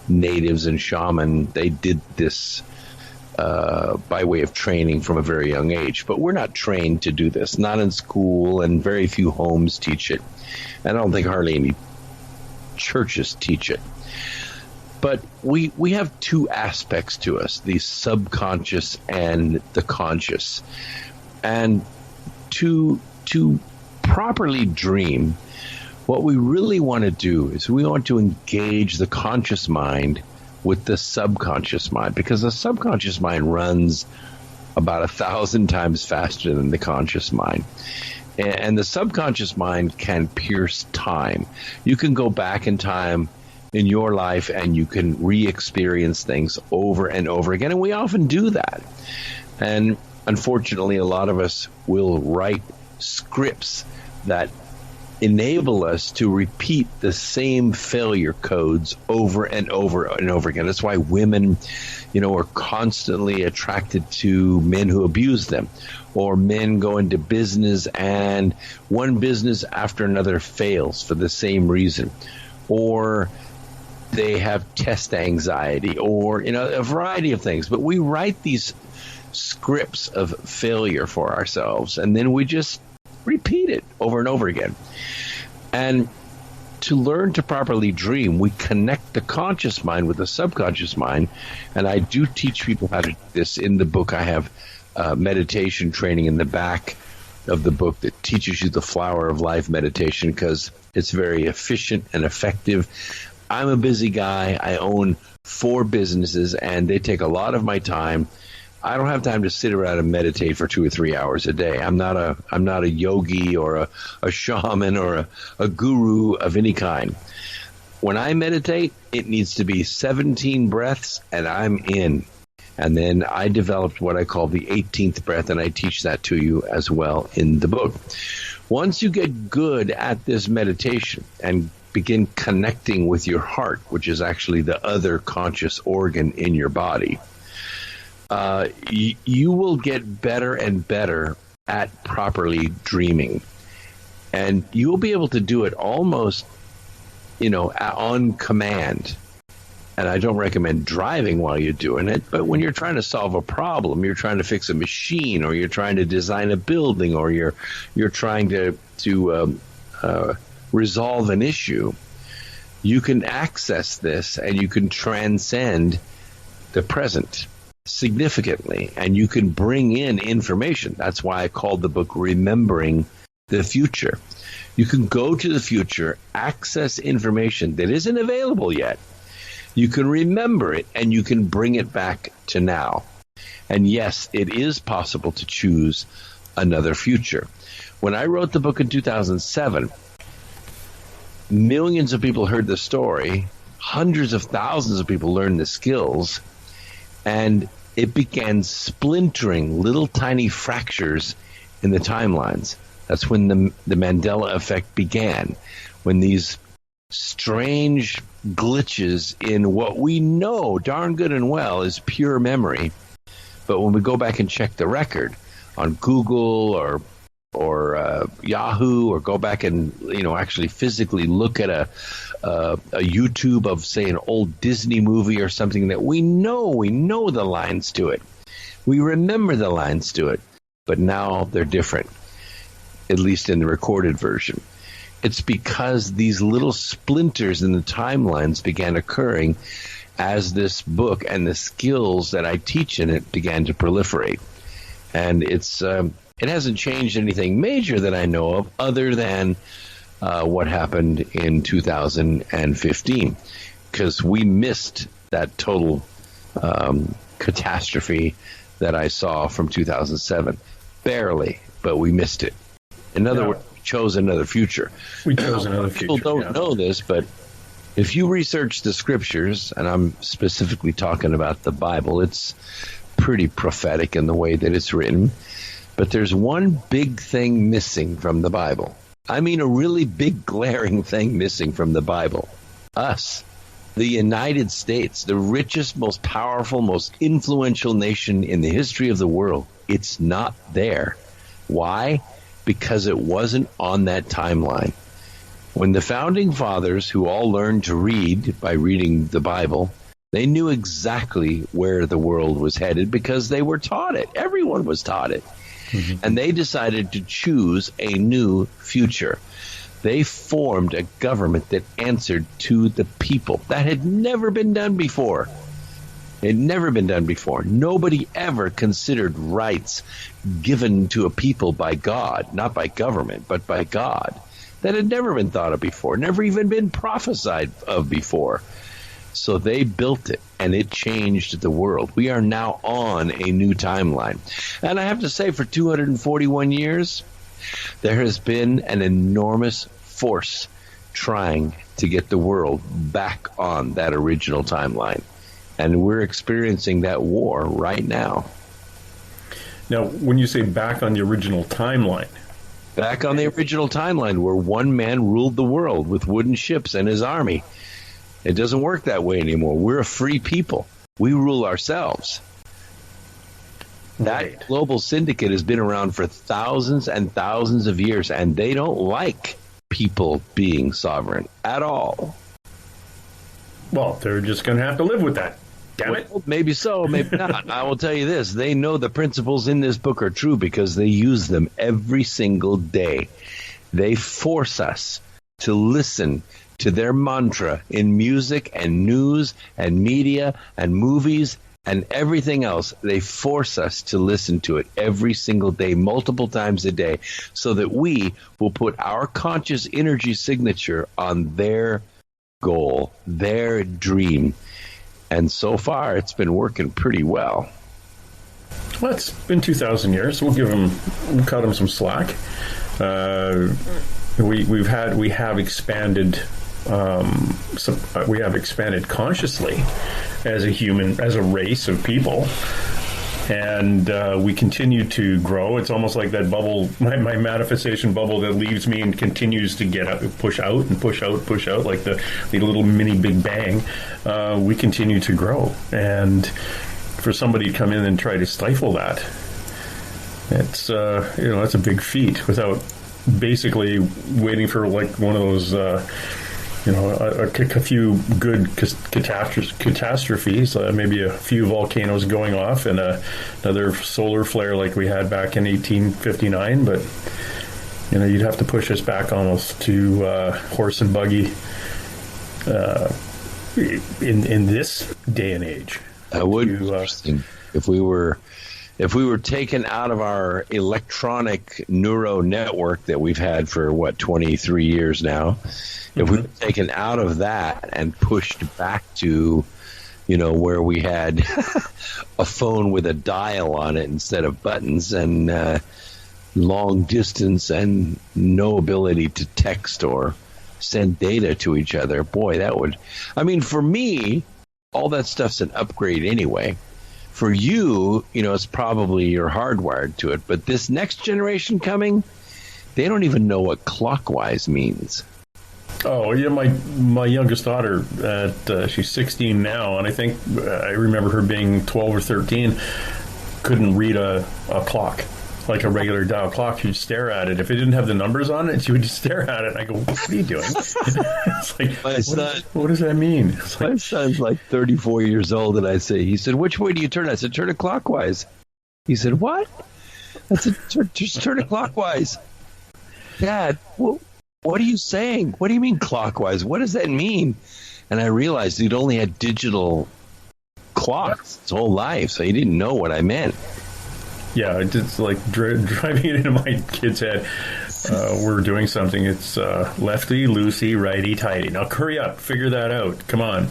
natives and shaman, they did this by way of training from a very young age. But we're not trained to do this, not in school, and very few homes teach it. And I don't think hardly any churches teach it. But we have 2 aspects to us, the subconscious and the conscious. And to properly dream, what we really want to do is we want to engage the conscious mind with the subconscious mind, because the subconscious mind runs about 1,000 times faster than the conscious mind. And the subconscious mind can pierce time. You can go back in time in your life and you can re-experience things over and over again. And we often do that. And unfortunately, a lot of us will write scripts that enable us to repeat the same failure codes over and over and over again. That's why women, are constantly attracted to men who abuse them, or men go into business and one business after another fails for the same reason, or they have test anxiety, or a variety of things. But we write these scripts of failure for ourselves, and then we just repeat it over and over again. And to learn to properly dream, we connect the conscious mind with the subconscious mind. And I do teach people how to do this in the book. I have meditation training in the back of the book that teaches you the flower of life meditation, because it's very efficient and effective. I'm a busy guy. I own 4 businesses, and they take a lot of my time. I don't have time to sit around and meditate for 2 or 3 hours a day. I'm not a yogi or a shaman or a guru of any kind. When I meditate, it needs to be 17 breaths, and I'm in. And then I developed what I call the 18th breath, and I teach that to you as well in the book. Once you get good at this meditation and begin connecting with your heart, which is actually the other conscious organ in your body, you will get better and better at properly dreaming. And you'll be able to do it almost, on command. And I don't recommend driving while you're doing it, but when you're trying to solve a problem, you're trying to fix a machine, or you're trying to design a building, or you're trying to resolve an issue, you can access this and you can transcend the present significantly, and you can bring in information. That's why I called the book Remembering the Future. You can go to the future, access information that isn't available yet. You can remember it, and you can bring it back to now. And yes, it is possible to choose another future. When I wrote the book in 2007, millions of people heard the story, hundreds of thousands of people learned the skills, and it began splintering little tiny fractures in the timelines. That's when the Mandela effect began, when these strange glitches in what we know darn good and well is pure memory. But when we go back and check the record on Google or Yahoo, or go back and actually physically look at a YouTube of, say, an old Disney movie or something that we know the lines to it. We remember the lines to it, but now they're different, at least in the recorded version. It's because these little splinters in the timelines began occurring as this book and the skills that I teach in it began to proliferate. And it hasn't changed anything major that I know of, other than what happened in 2015, because we missed that total catastrophe that I saw from 2007. Barely, but we missed it. In other words, we chose another future. We chose another future. People don't know this, but if you research the scriptures, and I'm specifically talking about the Bible, it's pretty prophetic in the way that it's written. But there's one big thing missing from the Bible. I mean, a really big, glaring thing missing from the Bible. Us, the United States, the richest, most powerful, most influential nation in the history of the world. It's not there. Why? Because it wasn't on that timeline. When the founding fathers, who all learned to read by reading the Bible, they knew exactly where the world was headed because they were taught it. Everyone was taught it. Mm-hmm. And they decided to choose a new future. They formed a government that answered to the people. That had never been done before. It had never been done before. Nobody ever considered rights given to a people by God, not by government, but by God. That had never been thought of before, never even been prophesied of before. So they built it, and it changed the world. We are now on a new timeline. And I have to say, for 241 years, there has been an enormous force trying to get the world back on that original timeline. And we're experiencing that war right now. Now, when you say back on the original timeline... Back on the original timeline, where one man ruled the world with wooden ships and his army. It doesn't work that way anymore. We're a free people. We rule ourselves. Right. That global syndicate has been around for thousands and thousands of years, and they don't like people being sovereign at all. Well, they're just going to have to live with that. Damn it. Well, maybe so, maybe not. I will tell you this. They know the principles in this book are true because they use them every single day. They force us to listen to their mantra in music and news and media and movies and everything else. They force us to listen to it every single day, multiple times a day, so that we will put our conscious energy signature on their goal, their dream. And so far, it's been working pretty well. Well, it's been 2,000 years. We'll cut them some slack. We have expanded. We have expanded consciously as a race of people, and we continue to grow. It's almost like that bubble, my manifestation bubble that leaves me and continues to push out, like the little mini Big Bang. We continue to grow, and for somebody to come in and try to stifle that, it's that's a big feat without basically waiting for like one of those. A few good catastrophes, maybe a few volcanoes going off and another solar flare like we had back in 1859. But, you'd have to push us back almost to horse and buggy in this day and age. That would be interesting if we were taken out of our electronic neuro network that we've had for 23 years now. If we were taken out of that and pushed back to, where we had a phone with a dial on it instead of buttons and long distance and no ability to text or send data to each other, boy, that would... I mean, for me, all that stuff's an upgrade anyway. For you, it's probably you're hardwired to it. But this next generation coming, they don't even know what clockwise means. Oh, yeah, my youngest daughter, she's 16 now, and I think I remember her being 12 or 13, couldn't read a clock, like a regular dial clock. She'd stare at it. If it didn't have the numbers on it, she would just stare at it, and I go, what are you doing? It's like, what does that mean? My son's like 34 years old, and he said, which way do you turn? I said, turn it clockwise. He said, what? I said, just turn it clockwise. Dad, what are you saying? What do you mean clockwise? What does that mean? And I realized he'd only had digital clocks his whole life, so he didn't know what I meant. Yeah, it's like driving it into my kid's head. We're doing something. It's lefty, loosey, righty, tighty. Now hurry up, figure that out. Come on.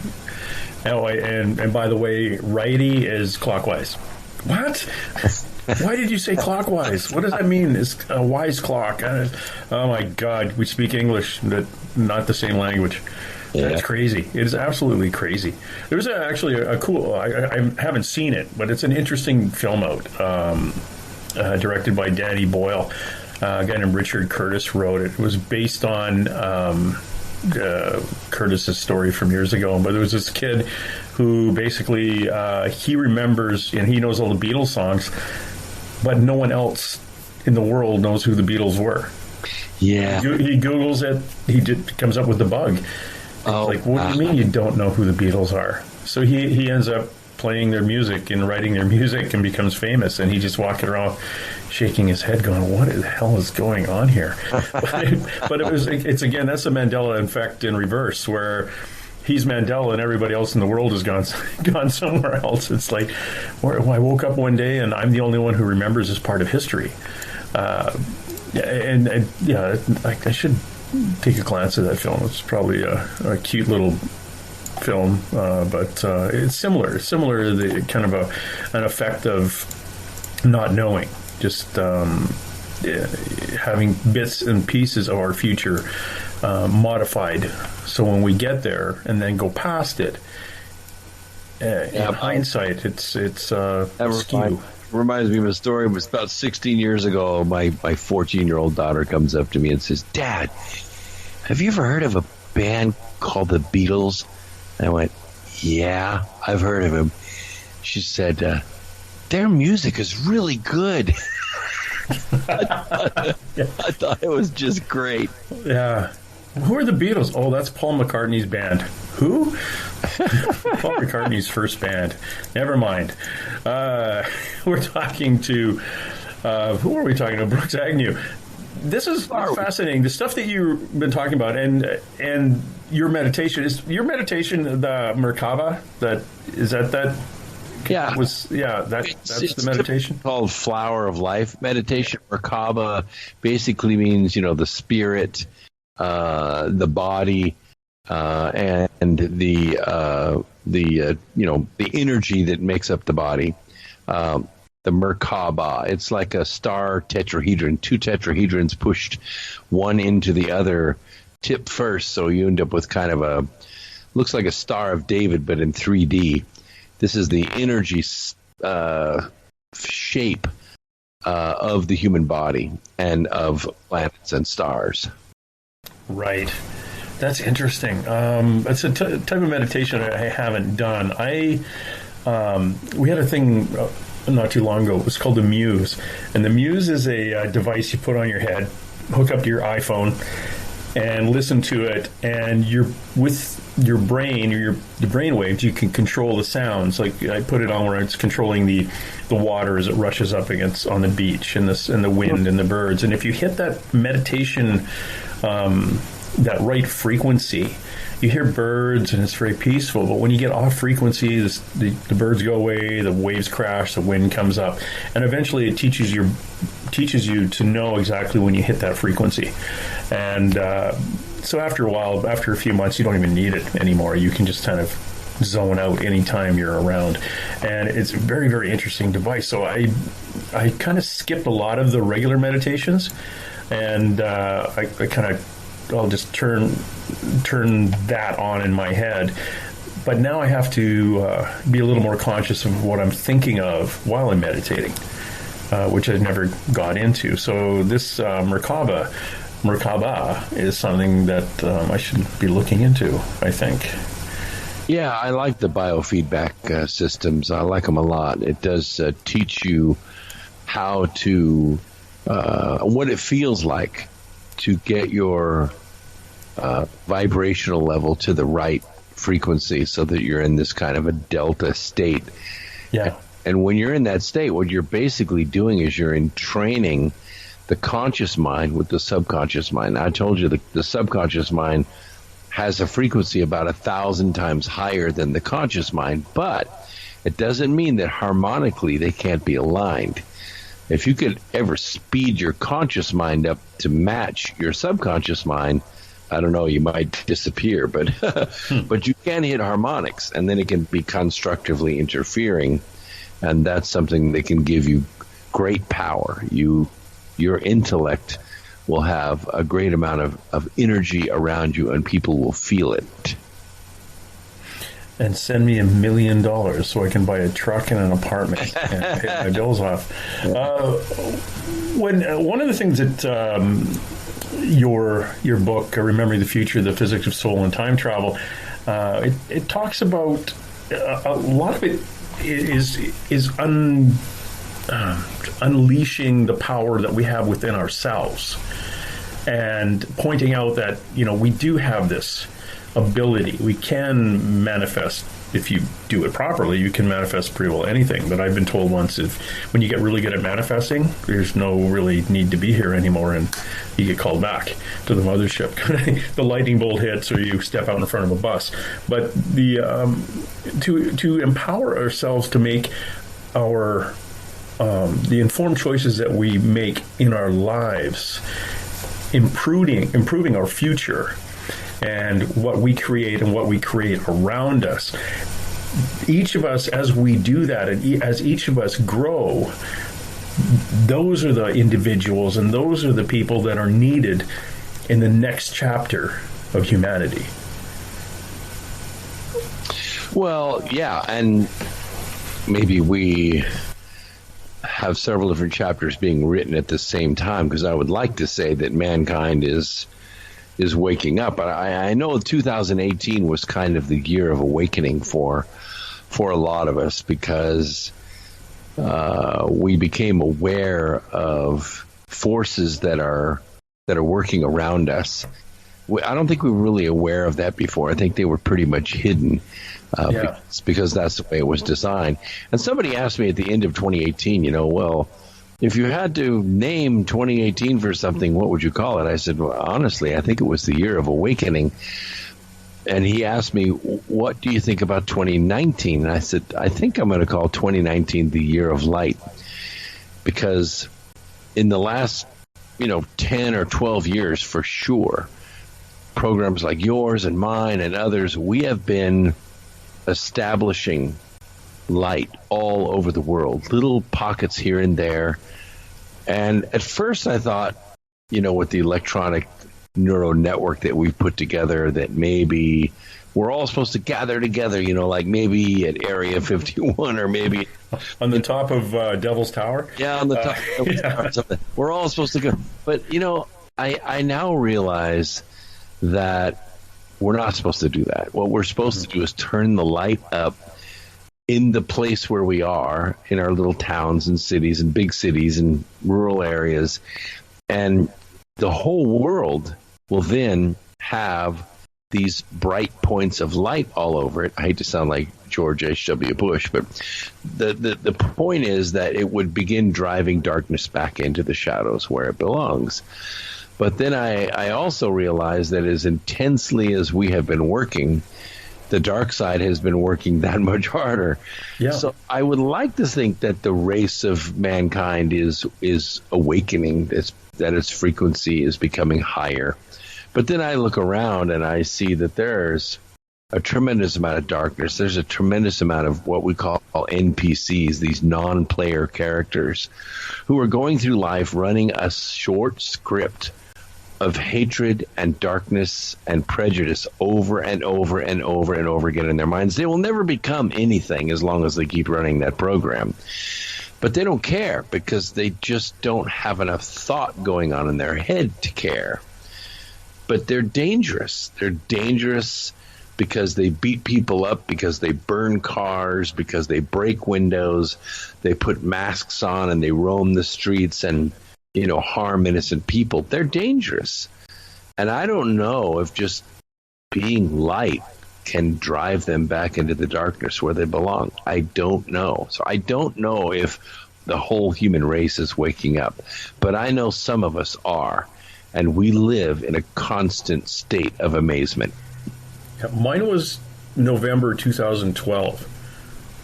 Oh, and by the way, righty is clockwise. What? Why did you say clockwise? What does that mean? Is a wise clock? Oh my God, we speak English, but not the same language. Yeah. That's crazy. It is absolutely crazy. There was actually a cool. I haven't seen it, but it's an interesting film out, directed by Danny Boyle. A guy named Richard Curtis wrote it. It was based on Curtis's story from years ago. But there was this kid who basically he remembers and he knows all the Beatles songs, but no one else in the world knows who the Beatles were. Yeah. He Googles it. He comes up with the bug. Oh, like, what do you mean you don't know who the Beatles are? So he ends up playing their music and writing their music and becomes famous. And he just walking around shaking his head going, what the hell is going on here? but it's again, that's the Mandela effect in reverse, where he's Mandela and everybody else in the world has gone somewhere else. It's like, I woke up one day and I'm the only one who remembers this part of history. I should take a glance at that film. It's probably a cute little film, but it's similar. It's similar to the kind of an effect of not knowing, just having bits and pieces of our future modified. So when we get there and then go past it, in hindsight, it's skew. Reminds me of a story. It was about 16 years ago. My 14-year-old daughter comes up to me and says, Dad, have you ever heard of a band called the Beatles? And I went, yeah, I've heard of them. She said, their music is really good. I thought it was just great. Yeah. Who are the Beatles? Oh, that's Paul McCartney's band. Who? Paul McCartney's first band. Never mind. We're talking to, who are we talking to? Brooks Agnew. This is fascinating. The stuff that you've been talking about and your meditation. Is your meditation the Merkaba? That? Yeah. That's the meditation? It's called Flower of Life meditation. Merkaba basically means, the spirit, the body, and the energy that makes up the body. The Merkaba. It's like a star tetrahedron, two tetrahedrons pushed one into the other, tip first, so you end up with kind of looks like a Star of David, but in 3D. This is the energy shape of the human body and of planets and stars. Right. That's interesting. It's a type of meditation I haven't done. We had a thing not too long ago. It was called the Muse, and the Muse is a device you put on your head, hook up to your iPhone, and listen to it. And with your brain or the brain waves, you can control the sounds. Like I put it on where it's controlling the water as it rushes up against on the beach and the wind and the birds. And if you hit that meditation, that right frequency, you hear birds and it's very peaceful. But when you get off frequency, the birds go away, the waves crash, the wind comes up, and eventually it teaches you to know exactly when you hit that frequency. And so after a while, after a few months, you don't even need it anymore. You can just kind of zone out anytime you're around. And it's a very, very interesting device. So I kind of skipped a lot of the regular meditations, and I'll just turn that on in my head. But now I have to be a little more conscious of what I'm thinking of while I'm meditating, which I never got into. So this Merkaba is something that I should be looking into, I think. Yeah, I like the biofeedback systems. I like them a lot. It does teach you how to, what it feels like to get your vibrational level to the right frequency so that you're in this kind of a delta state. Yeah. And when you're in that state, what you're basically doing is you're entraining the conscious mind with the subconscious mind. I told you the subconscious mind has a frequency about 1,000 times higher than the conscious mind, but it doesn't mean that harmonically they can't be aligned. If you could ever speed your conscious mind up to match your subconscious mind, I don't know, you might disappear, but but you can hit harmonics, and then it can be constructively interfering, and that's something that can give you great power. Your intellect will have a great amount of energy around you, and people will feel it. And send me $1 million so I can buy a truck and an apartment and pay my bills off. One of the things that your book, Remembering the Future, The Physics of Soul and Time Travel, it talks about a lot of it is unleashing the power that we have within ourselves, and pointing out that we do have this ability. We can manifest. If you do it properly, you can manifest pretty well anything. But I've been told once, when you get really good at manifesting, there's no really need to be here anymore, and you get called back to the mothership. The lightning bolt hits, or you step out in front of a bus. But to empower ourselves to make our the informed choices that we make in our lives, improving our future, and what we create and what we create around us. Each of us, as we do that, and as each of us grow, those are the individuals and those are the people that are needed in the next chapter of humanity. Well, yeah, and maybe we have several different chapters being written at the same time, because I would like to say that mankind is waking up. I know 2018 was kind of the year of awakening for a lot of us, because we became aware of forces that are working around us. I don't think we were really aware of that before. I think they were pretty much hidden because that's the way it was designed. And somebody asked me at the end of 2018, well, if you had to name 2018 for something, what would you call it? I said, well, honestly, I think it was the year of awakening. And he asked me, what do you think about 2019? And I said, I think I'm going to call 2019 the year of light. Because in the last, 10 or 12 years, for sure, programs like yours and mine and others, we have been establishing light all over the world, little pockets here and there. And at first I thought, with the electronic neural network that we've put together, that maybe we're all supposed to gather together, like maybe at Area 51 or maybe on the top of Devil's Tower. Yeah, on the top of Devil's Tower or something. We're all supposed to go. But, I now realize that we're not supposed to do that. What we're supposed to do is turn the light up in the place where we are, in our little towns and cities and big cities and rural areas. And the whole world will then have these bright points of light all over it. I hate to sound like George H.W. Bush, but the point is that it would begin driving darkness back into the shadows where it belongs. But then I also realize that as intensely as we have been working, the dark side has been working that much harder. Yeah. So I would like to think that the race of mankind is awakening, that its frequency is becoming higher. But then I look around and I see that there's a tremendous amount of darkness. There's a tremendous amount of what we call NPCs, these non-player characters, who are going through life running a short script of hatred and darkness and prejudice over and over and over and over again in their minds. They will never become anything as long as they keep running that program. But they don't care because they just don't have enough thought going on in their head to care. But they're dangerous. They're dangerous because they beat people up, because they burn cars, because they break windows, they put masks on and they roam the streets and harm innocent people. They're dangerous. And I don't know if just being light can drive them back into the darkness where they belong. I don't know. So I don't know if the whole human race is waking up. But I know some of us are. And we live in a constant state of amazement. Mine was November 2012.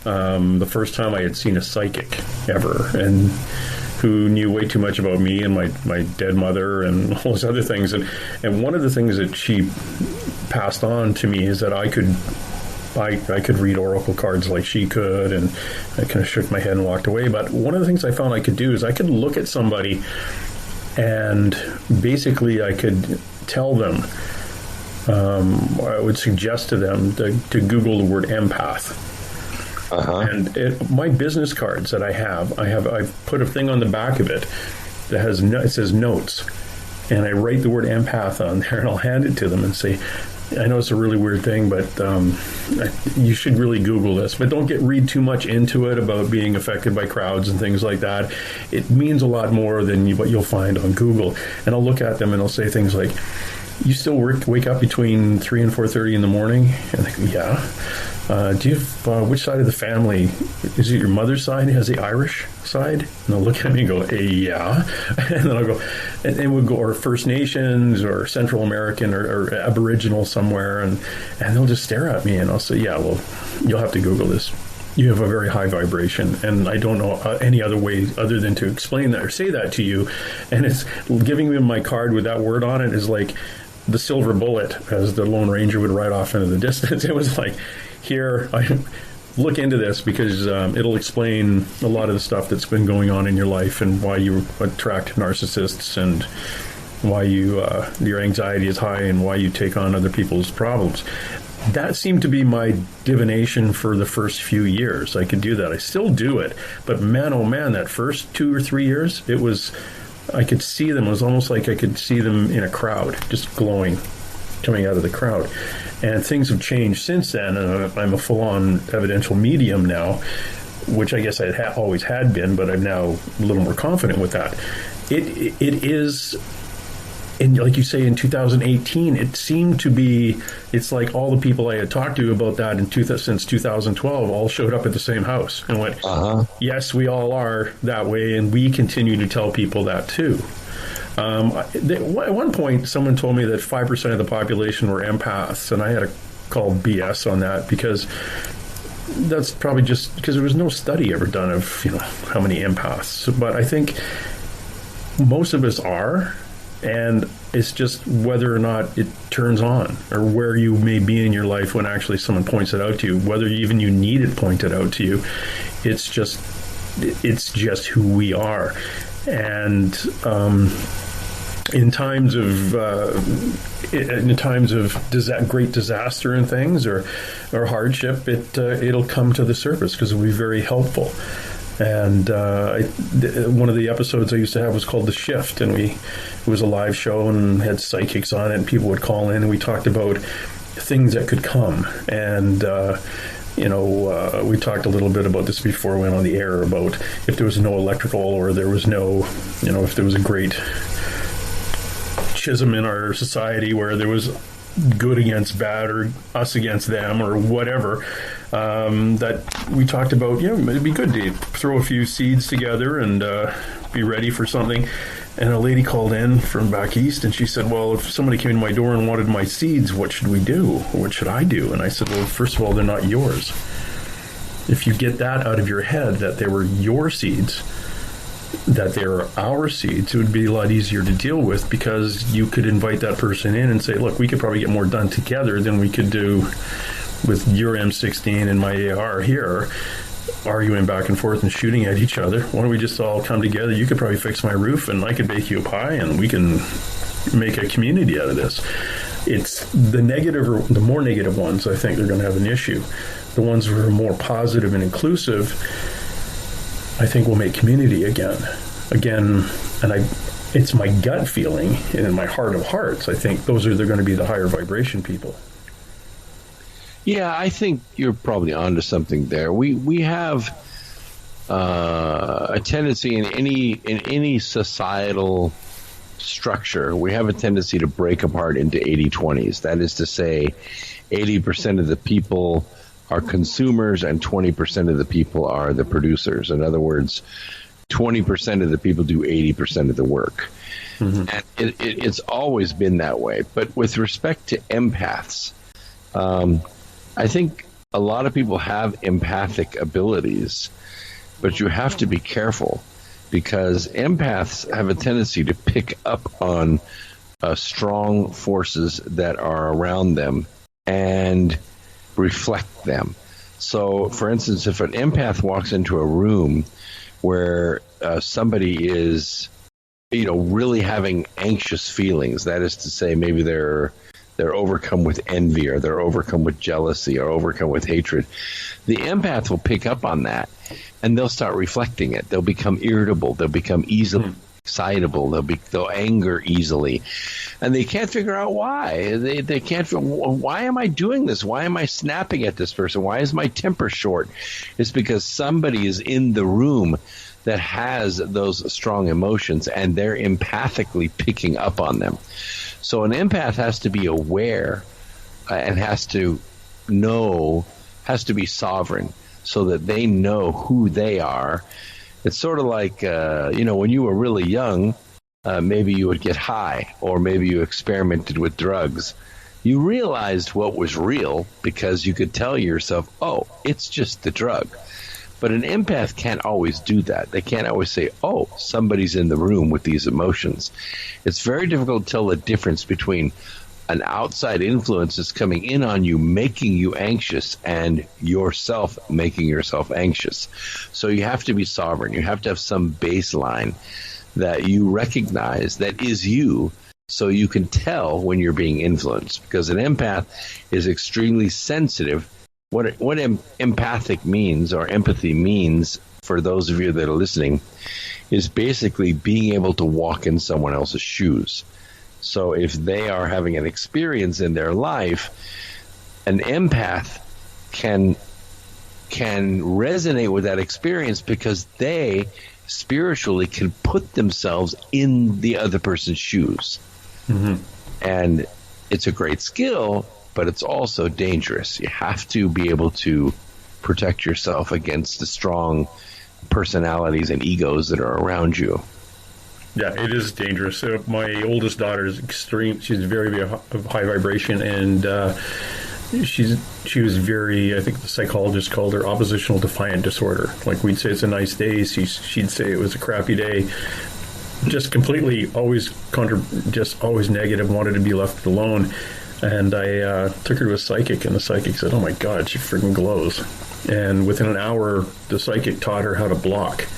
The first time I had seen a psychic ever. And who knew way too much about me and my dead mother and all those other things. And one of the things that she passed on to me is that I could read oracle cards like she could, and I kind of shook my head and walked away. But one of the things I found I could do is I could look at somebody and basically I could tell them, I would suggest to them to Google the word empath. And my business cards that I've put a thing on the back of it that it says notes, and I write the word empath on there, and I'll hand it to them and say, I know it's a really weird thing, but you should really Google this. But don't read too much into it about being affected by crowds and things like that. It means a lot more than what you'll find on Google. And I'll look at them and I'll say things like, you still wake up between 3 and 4:30 in the morning? And they go, yeah. Do you have, which side of the family, is it your mother's side? Has the Irish side? And they'll look at me and go, yeah. And then I'll go, and we'll go, or First Nations, or Central American, or Aboriginal somewhere, and they'll just stare at me, and I'll say, yeah, well, you'll have to Google this. You have a very high vibration, and I don't know any other way other than to explain that or say that to you. And it's giving me my card with that word on it is like the silver bullet, as the Lone Ranger would ride off into the distance. It was like, here, I look into this because it'll explain a lot of the stuff that's been going on in your life and why you attract narcissists and why your anxiety is high and why you take on other people's problems. That seemed to be my divination for the first few years. I could do that. I still do it. But man, oh man, that first 2 or 3 years, I could see them. It was almost like I could see them in a crowd, just glowing, coming out of the crowd. And things have changed since then, and I'm a full-on evidential medium now, which I guess I always had been, but I'm now a little more confident with that. It is and like you say, in 2018, it seemed to be, it's like all the people I had talked to about that since 2012 all showed up at the same house and went, yes, we all are that way, and we continue to tell people that too. At one point, someone told me that 5% of the population were empaths, and I had to call BS on that, because that's probably just because there was no study ever done of, how many empaths. But I think most of us are, and it's just whether or not it turns on, or where you may be in your life when actually someone points it out to you, whether even you need it pointed out to you. It's just who we are. And in times of great disaster and things, or hardship, it'll come to the surface because it'll be very helpful. And one of the episodes I used to have was called The Shift, and it was a live show and had psychics on it, and people would call in, and we talked about things that could come. And we talked a little bit about this before we went on the air, about if there was no electrical, or there was no, if there was a great schism in our society where there was good against bad, or us against them, or whatever, that we talked about, it'd be good to throw a few seeds together and be ready for something. And a lady called in from back east, and she said, well, if somebody came to my door and wanted my seeds, what should we do? What should I do? And I said, well, first of all, they're not yours. If you get that out of your head, that they were your seeds, that they are our seeds, it would be a lot easier to deal with, because you could invite that person in and say, look, we could probably get more done together than we could do with your M16 and my AR here, arguing back and forth and shooting at each other. Why don't we just all come together? You could probably fix my roof, and I could bake you a pie, and we can make a community out of this. It's the negative, or the more negative ones, I think, they're going to have an issue. The ones who are more positive and inclusive, I think, will make community again. And it's my gut feeling, and in my heart of hearts, I think they're going to be the higher vibration people. Yeah, I think you're probably onto something there. We have a tendency in any societal structure, we have a tendency to break apart into 80-20s. That is to say, 80% of the people are consumers and 20% of the people are the producers. In other words, 20% of the people do 80% of the work. Mm-hmm. And it's always been that way. But with respect to empaths, I think a lot of people have empathic abilities, but you have to be careful, because empaths have a tendency to pick up on strong forces that are around them and reflect them. So, for instance, if an empath walks into a room where somebody is, really having anxious feelings, that is to say, maybe they're overcome with envy, or they're overcome with jealousy, or overcome with hatred, the empath will pick up on that, and they'll start reflecting it. They'll become irritable. They'll become easily excitable. They'll anger easily, and they can't figure out why. They can't. Why am I doing this? Why am I snapping at this person? Why is my temper short? It's because somebody is in the room that has those strong emotions, and they're empathically picking up on them. So an empath has to be aware and has to be sovereign, so that they know who they are. It's sort of like, when you were really young, maybe you would get high, or maybe you experimented with drugs. You realized what was real because you could tell yourself, oh, it's just the drug. But an empath can't always do that. They can't always say, oh, somebody's in the room with these emotions. It's very difficult to tell the difference between an outside influence that's coming in on you, making you anxious, and yourself making yourself anxious. So you have to be sovereign. You have to have some baseline that you recognize that is you, so you can tell when you're being influenced. Because an empath is extremely sensitive. What empathic means, or empathy means, for those of you that are listening, is basically being able to walk in someone else's shoes. So if they are having an experience in their life, an empath can resonate with that experience, because they spiritually can put themselves in the other person's shoes. And it's a great skill, but it's also dangerous. You have to be able to protect yourself against the strong personalities and egos that are around you. Yeah, it is dangerous. My oldest daughter is extreme. She's very, very high vibration, and she was very, I think the psychologist called her oppositional defiant disorder. Like, we'd say it's a nice day, she'd say it was a crappy day. Just completely always negative, wanted to be left alone. And I took her to a psychic, and the psychic said, "Oh my God, she freaking glows." And within an hour, the psychic taught her how to block.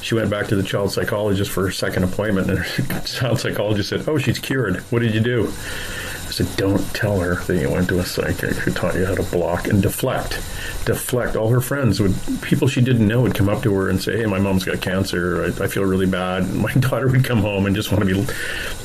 She went back to the child psychologist for her second appointment, and her child psychologist said, "Oh, she's cured. What did you do?" I said, "Don't tell her that you went to a psychic who taught you how to block and deflect. All her friends people she didn't know would come up to her and say, "Hey, my mom's got cancer. I feel really bad." And my daughter would come home and just want to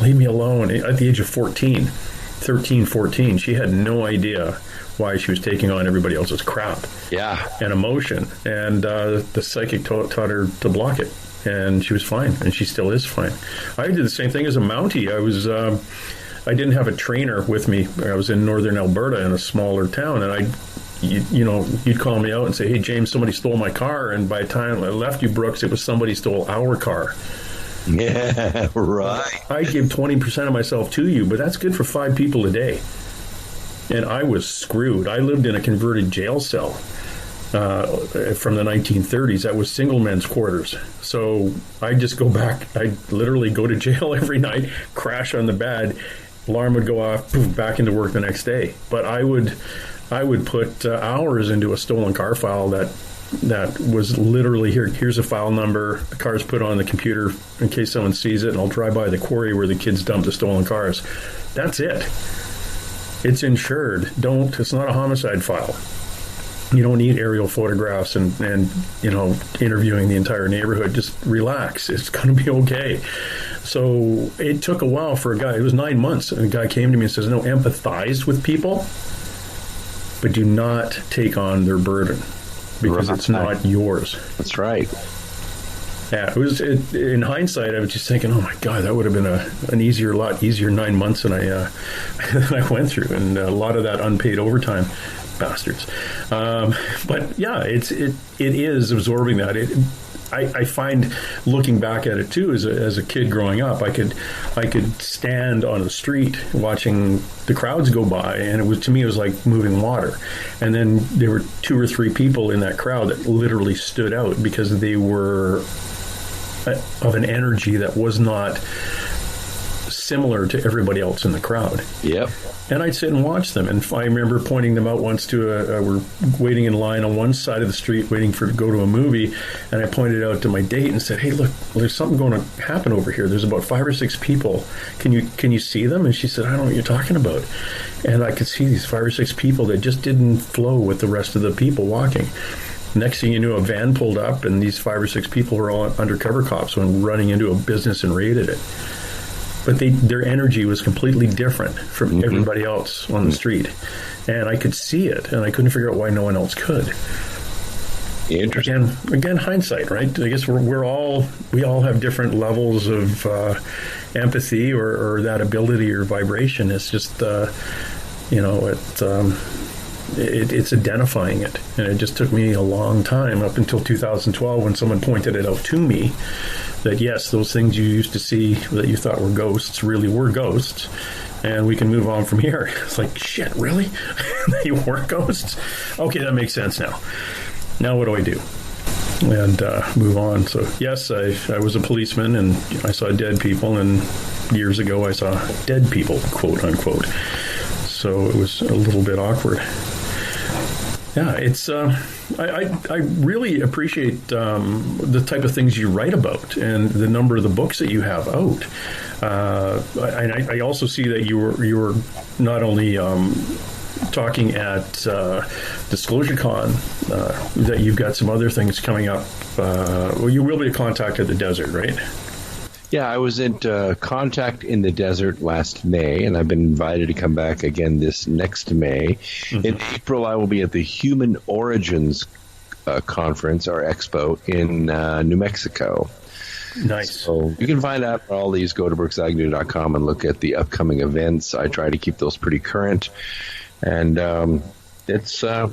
leave me alone. At the age of 13, 14, she had no idea why she was taking on everybody else's crap and emotion. And the psychic taught her to block it. And she was fine, and she still is fine. I did the same thing as a Mountie. I didn't have a trainer with me. I was in northern Alberta in a smaller town, and you'd call me out and say, "Hey, James, somebody stole my car." And by the time I left you, Brooks, it was somebody stole our car. Yeah, right. I give 20% of myself to you, but that's good for 5 people a day. And I was screwed. I lived in a converted jail cell from the 1930s. That was single men's quarters. So I just go back. I literally go to jail every night, crash on the bed, alarm would go off, boom, back into work the next day. But I would put hours into a stolen car file that was literally, here's a file number, the car's put on the computer in case someone sees it, and I'll drive by the quarry where the kids dump the stolen cars. That's it. It's insured. It's not a homicide file. You don't need aerial photographs and interviewing the entire neighborhood. Just relax. It's going to be okay. So it took a while for a guy. It was 9 months. And a guy came to me and says, "No, empathize with people, but do not take on their burden because it's not yours." That's right. Yeah, in hindsight, I was just thinking, "Oh my God, that would have been a lot easier 9 months than I went through," and a lot of that unpaid overtime, bastards. But yeah, it is absorbing that. I find, looking back at it too, as a kid growing up, I could stand on the street watching the crowds go by, and to me it was like moving water. And then there were 2 or 3 people in that crowd that literally stood out because they were of an energy that was not similar to everybody else in the crowd. Yep. And I'd sit and watch them. And I remember pointing them out once to we're waiting in line on one side of the street waiting to go to a movie. And I pointed out to my date and said, "Hey, look, there's something going to happen over here. There's about 5 or 6 people. Can you see them?" And she said, "I don't know what you're talking about." And I could see these 5 or 6 people that just didn't flow with the rest of the people walking. Next thing you knew, a van pulled up, and these 5 or 6 people were all undercover cops when running into a business and raided it. But their energy was completely different from everybody else on the street. And I could see it, and I couldn't figure out why no one else could. Interesting. Again, hindsight, right? I guess we all have different levels of empathy or that ability or vibration. It's just, it's identifying it. And it just took me a long time, up until 2012, when someone pointed it out to me, that yes, those things you used to see that you thought were ghosts really were ghosts, and we can move on from here. It's like, shit, really? They were ghosts? Okay, that makes sense now. Now what do I do? And move on. So yes, I was a policeman, and I saw dead people, and years ago I saw dead people, quote unquote. So it was a little bit awkward. Yeah, it's. I really appreciate the type of things you write about and the number of the books that you have out. I also see that you were not only talking at DisclosureCon, that you've got some other things coming up. Well, you will be a Contact at the Desert, right? Yeah, I was at Contact in the Desert last May, and I've been invited to come back again this next May. Mm-hmm. In April, I will be at the Human Origins Conference, or Expo, in New Mexico. Nice. So you can find out all these. Go to brooksagnew.com and look at the upcoming events. I try to keep those pretty current. And it's I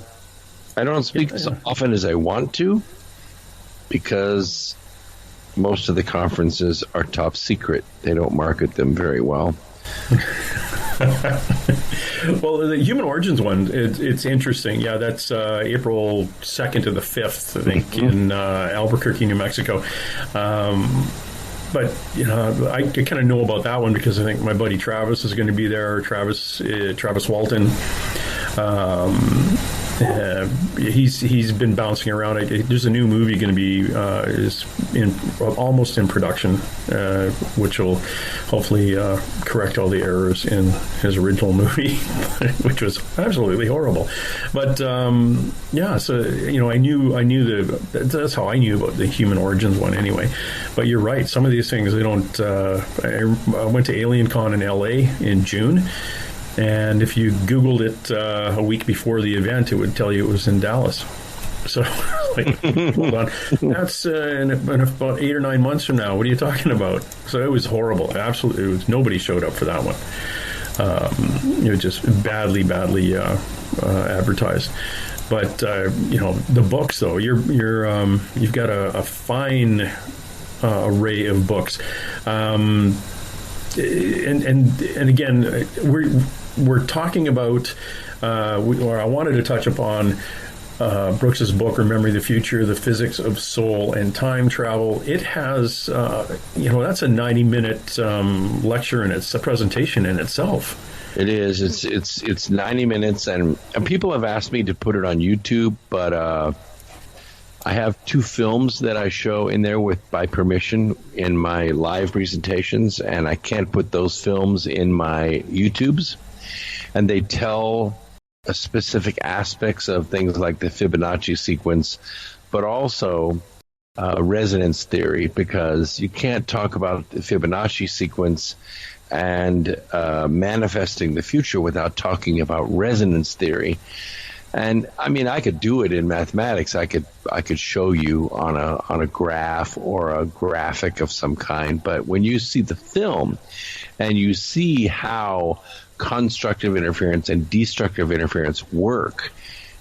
don't speak as often as I want to because most of the conferences are top secret. They don't market them very well. Well, the Human Origins one, it's interesting. Yeah, that's April 2nd to the 5th, I think, in Albuquerque, New Mexico. But, I kind of know about that one because I think my buddy Travis is going to be there, Travis Walton. He's been bouncing around. There's a new movie going to be almost in production, which will hopefully correct all the errors in his original movie, which was absolutely horrible. But so I knew that's how I knew about the Human Origins one anyway. But you're right. Some of these things they don't. I went to AlienCon in LA in June. And if you Googled it a week before the event, it would tell you it was in Dallas. So, hold on. That's in about 8 or 9 months from now. What are you talking about? So it was horrible. Absolutely. Nobody showed up for that one. It was just badly advertised. But, the books, though, you've got a fine array of books. And again, we're talking about, or I wanted to touch upon Brooks's book, Remembering the Future, The Physics of Soul and Time Travel. It has, that's a 90-minute lecture and it's a presentation in itself. It is. It's 90 minutes, and people have asked me to put it on YouTube, but I have 2 films that I show in there by permission in my live presentations, and I can't put those films in my YouTubes. And they tell specific aspects of things like the Fibonacci sequence, but also resonance theory, because you can't talk about the Fibonacci sequence and manifesting the future without talking about resonance theory. And I mean, I could do it in mathematics. I could show you on a graph or a graphic of some kind. But when you see the film and you see how constructive interference and destructive interference work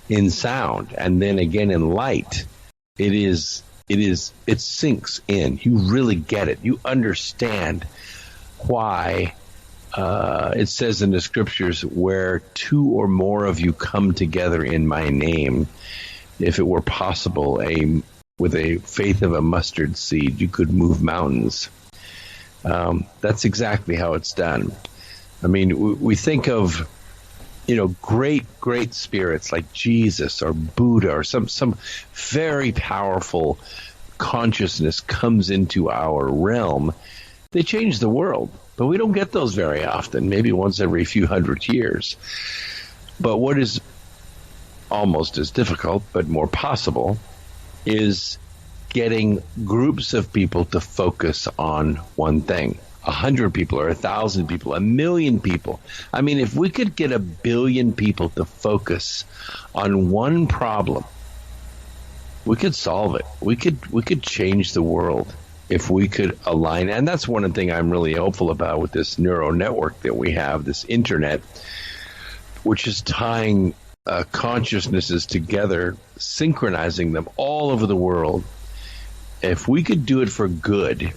in sound, and then again in light, it sinks in. You really get it. You understand why. It says in the scriptures, where 2 or more of you come together in my name, if it were possible, with a faith of a mustard seed, you could move mountains. That's exactly how it's done. I mean, we think of, great spirits like Jesus or Buddha or some very powerful consciousness comes into our realm. They change the world. But we don't get those very often, maybe once every few hundred years. But what is almost as difficult, but more possible, is getting groups of people to focus on one thing. 100 people or 1,000 people, 1,000,000 people. I mean, if we could get 1 billion people to focus on one problem, we could solve it. We could change the world. If we could align, and that's one thing I'm really hopeful about with this neural network that we have, this internet, which is tying consciousnesses together, synchronizing them all over the world. If we could do it for good,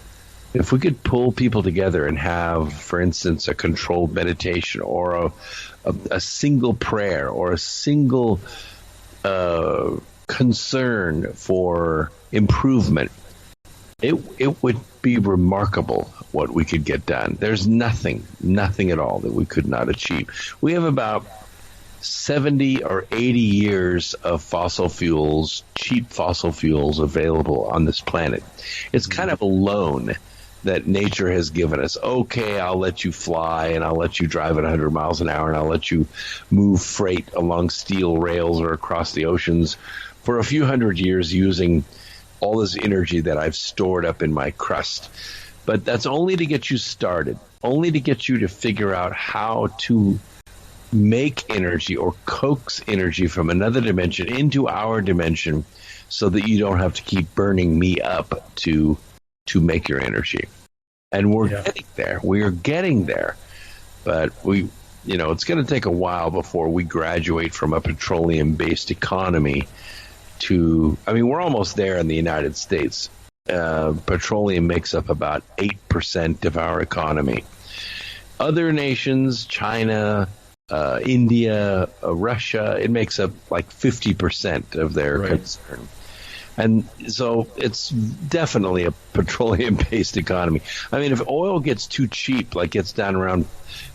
if we could pull people together and have, for instance, a controlled meditation or a single prayer or a single concern for improvement, it would be remarkable what we could get done. There's nothing at all that we could not achieve. We have about 70 or 80 years of fossil fuels, cheap fossil fuels available on this planet. It's kind of a loan that nature has given us. Okay, I'll let you fly and I'll let you drive at 100 miles an hour and I'll let you move freight along steel rails or across the oceans for a few hundred years using all this energy that I've stored up in my crust. But that's only to get you started, only to get you to figure out how to make energy or coax energy from another dimension into our dimension so that you don't have to keep burning me up to to make your energy. And we're getting there. We are getting there. But it's going to take a while before we graduate from a petroleum-based economy to, we're almost there in the United States. Petroleum makes up about 8% of our economy. Other nations, China, India, Russia, it makes up like 50% of their concern. And so it's definitely a petroleum-based economy. If oil gets too cheap, like gets down around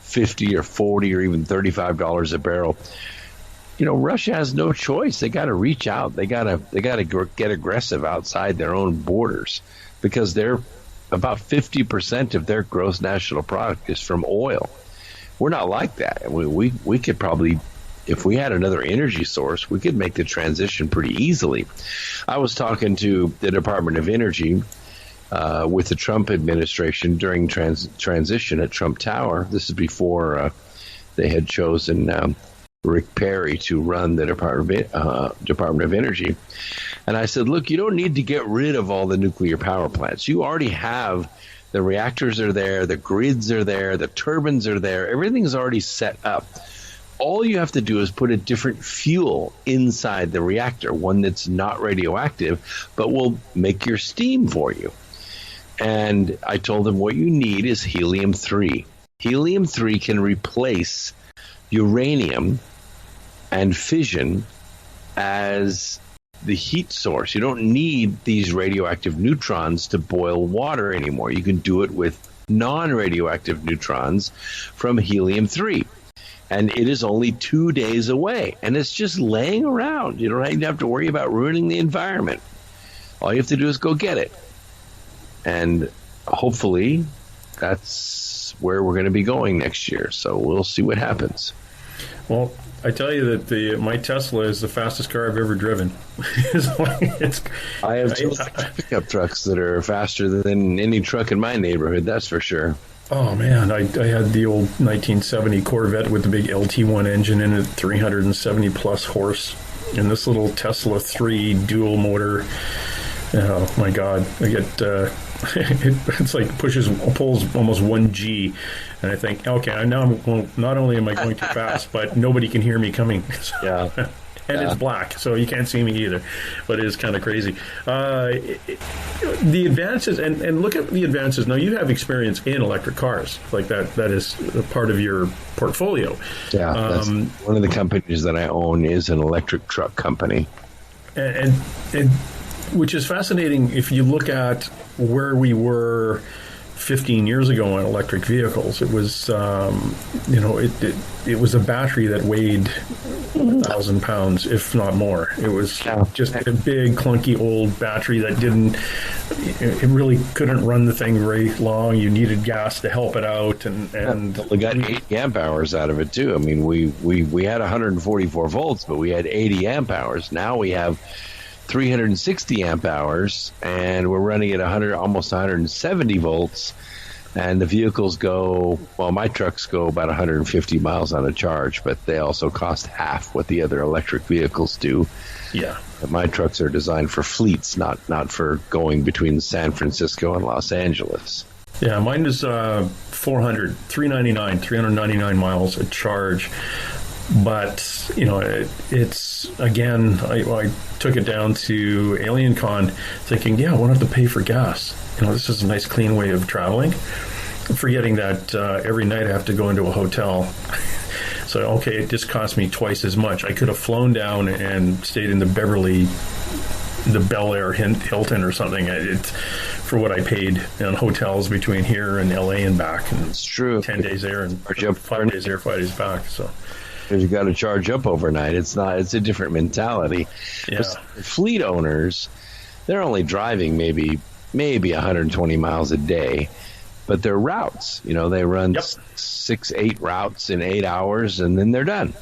50 or 40 or even $35 a barrel, Russia has no choice. They got to reach out. They got to get aggressive outside their own borders, because they're about 50% of their gross national product is from oil. We're not like that. We could probably, if we had another energy source, we could make the transition pretty easily. I was talking to the Department of Energy with the Trump administration during transition at Trump Tower. This is before they had chosen Rick Perry to run the Department of Energy. And I said, look, you don't need to get rid of all the nuclear power plants. You already have the reactors are there, the grids are there, the turbines are there. Everything's already set up. All you have to do is put a different fuel inside the reactor, one that's not radioactive, but will make your steam for you. And I told them what you need is helium-3. Helium-3 can replace uranium and fission as the heat source. You don't need these radioactive neutrons to boil water anymore. You can do it with non-radioactive neutrons from helium-3. And it is only 2 days away. And it's just laying around. You don't even have to worry about ruining the environment. All you have to do is go get it. And hopefully that's where we're going to be going next year. So we'll see what happens. Well, I tell you that my Tesla is the fastest car I've ever driven. I have two pickup trucks that are faster than any truck in my neighborhood, that's for sure. Oh, man, I had the old 1970 Corvette with the big LT1 engine in it, 370-plus horse, and this little Tesla 3 dual motor. Oh, my God. I get... it's like pulls almost 1 G, and I think, okay, not only am I going too fast, but nobody can hear me coming. Yeah. And it's black, so you can't see me either. But it is kind of crazy. The advances, and look at the advances. Now, you have experience in electric cars. Like that is a part of your portfolio. Yeah, that's one of the companies that I own is an electric truck company. And which is fascinating if you look at where we were 15 years ago on electric vehicles. It was, it was a battery that weighed 1,000 pounds, if not more. It was just a big, clunky old battery that it really couldn't run the thing very long. You needed gas to help it out. And we got 80 amp hours out of it, too. I mean, we had 144 volts, but we had 80 amp hours. Now we have 360 amp hours, and we're running at almost 170 volts, and the vehicles my trucks go about 150 miles on a charge, but they also cost half what the other electric vehicles do. Yeah. But my trucks are designed for fleets, not for going between San Francisco and Los Angeles. Yeah, mine is 399 miles a charge. But, it's, again, I took it down to AlienCon thinking, I won't have to pay for gas. This is a nice, clean way of traveling. Forgetting that every night I have to go into a hotel. So, okay, it just cost me twice as much. I could have flown down and stayed in the Bel Air Hilton or something for what I paid on hotels between here and LA and back. And it's true. 10 days there and 5 days there, 5 days back. So. Because you got to charge up overnight. It's a different mentality. Yeah. Fleet owners, they're only driving maybe 120 miles a day, but they're routes. They run 6-8 routes in 8 hours, and then they're done.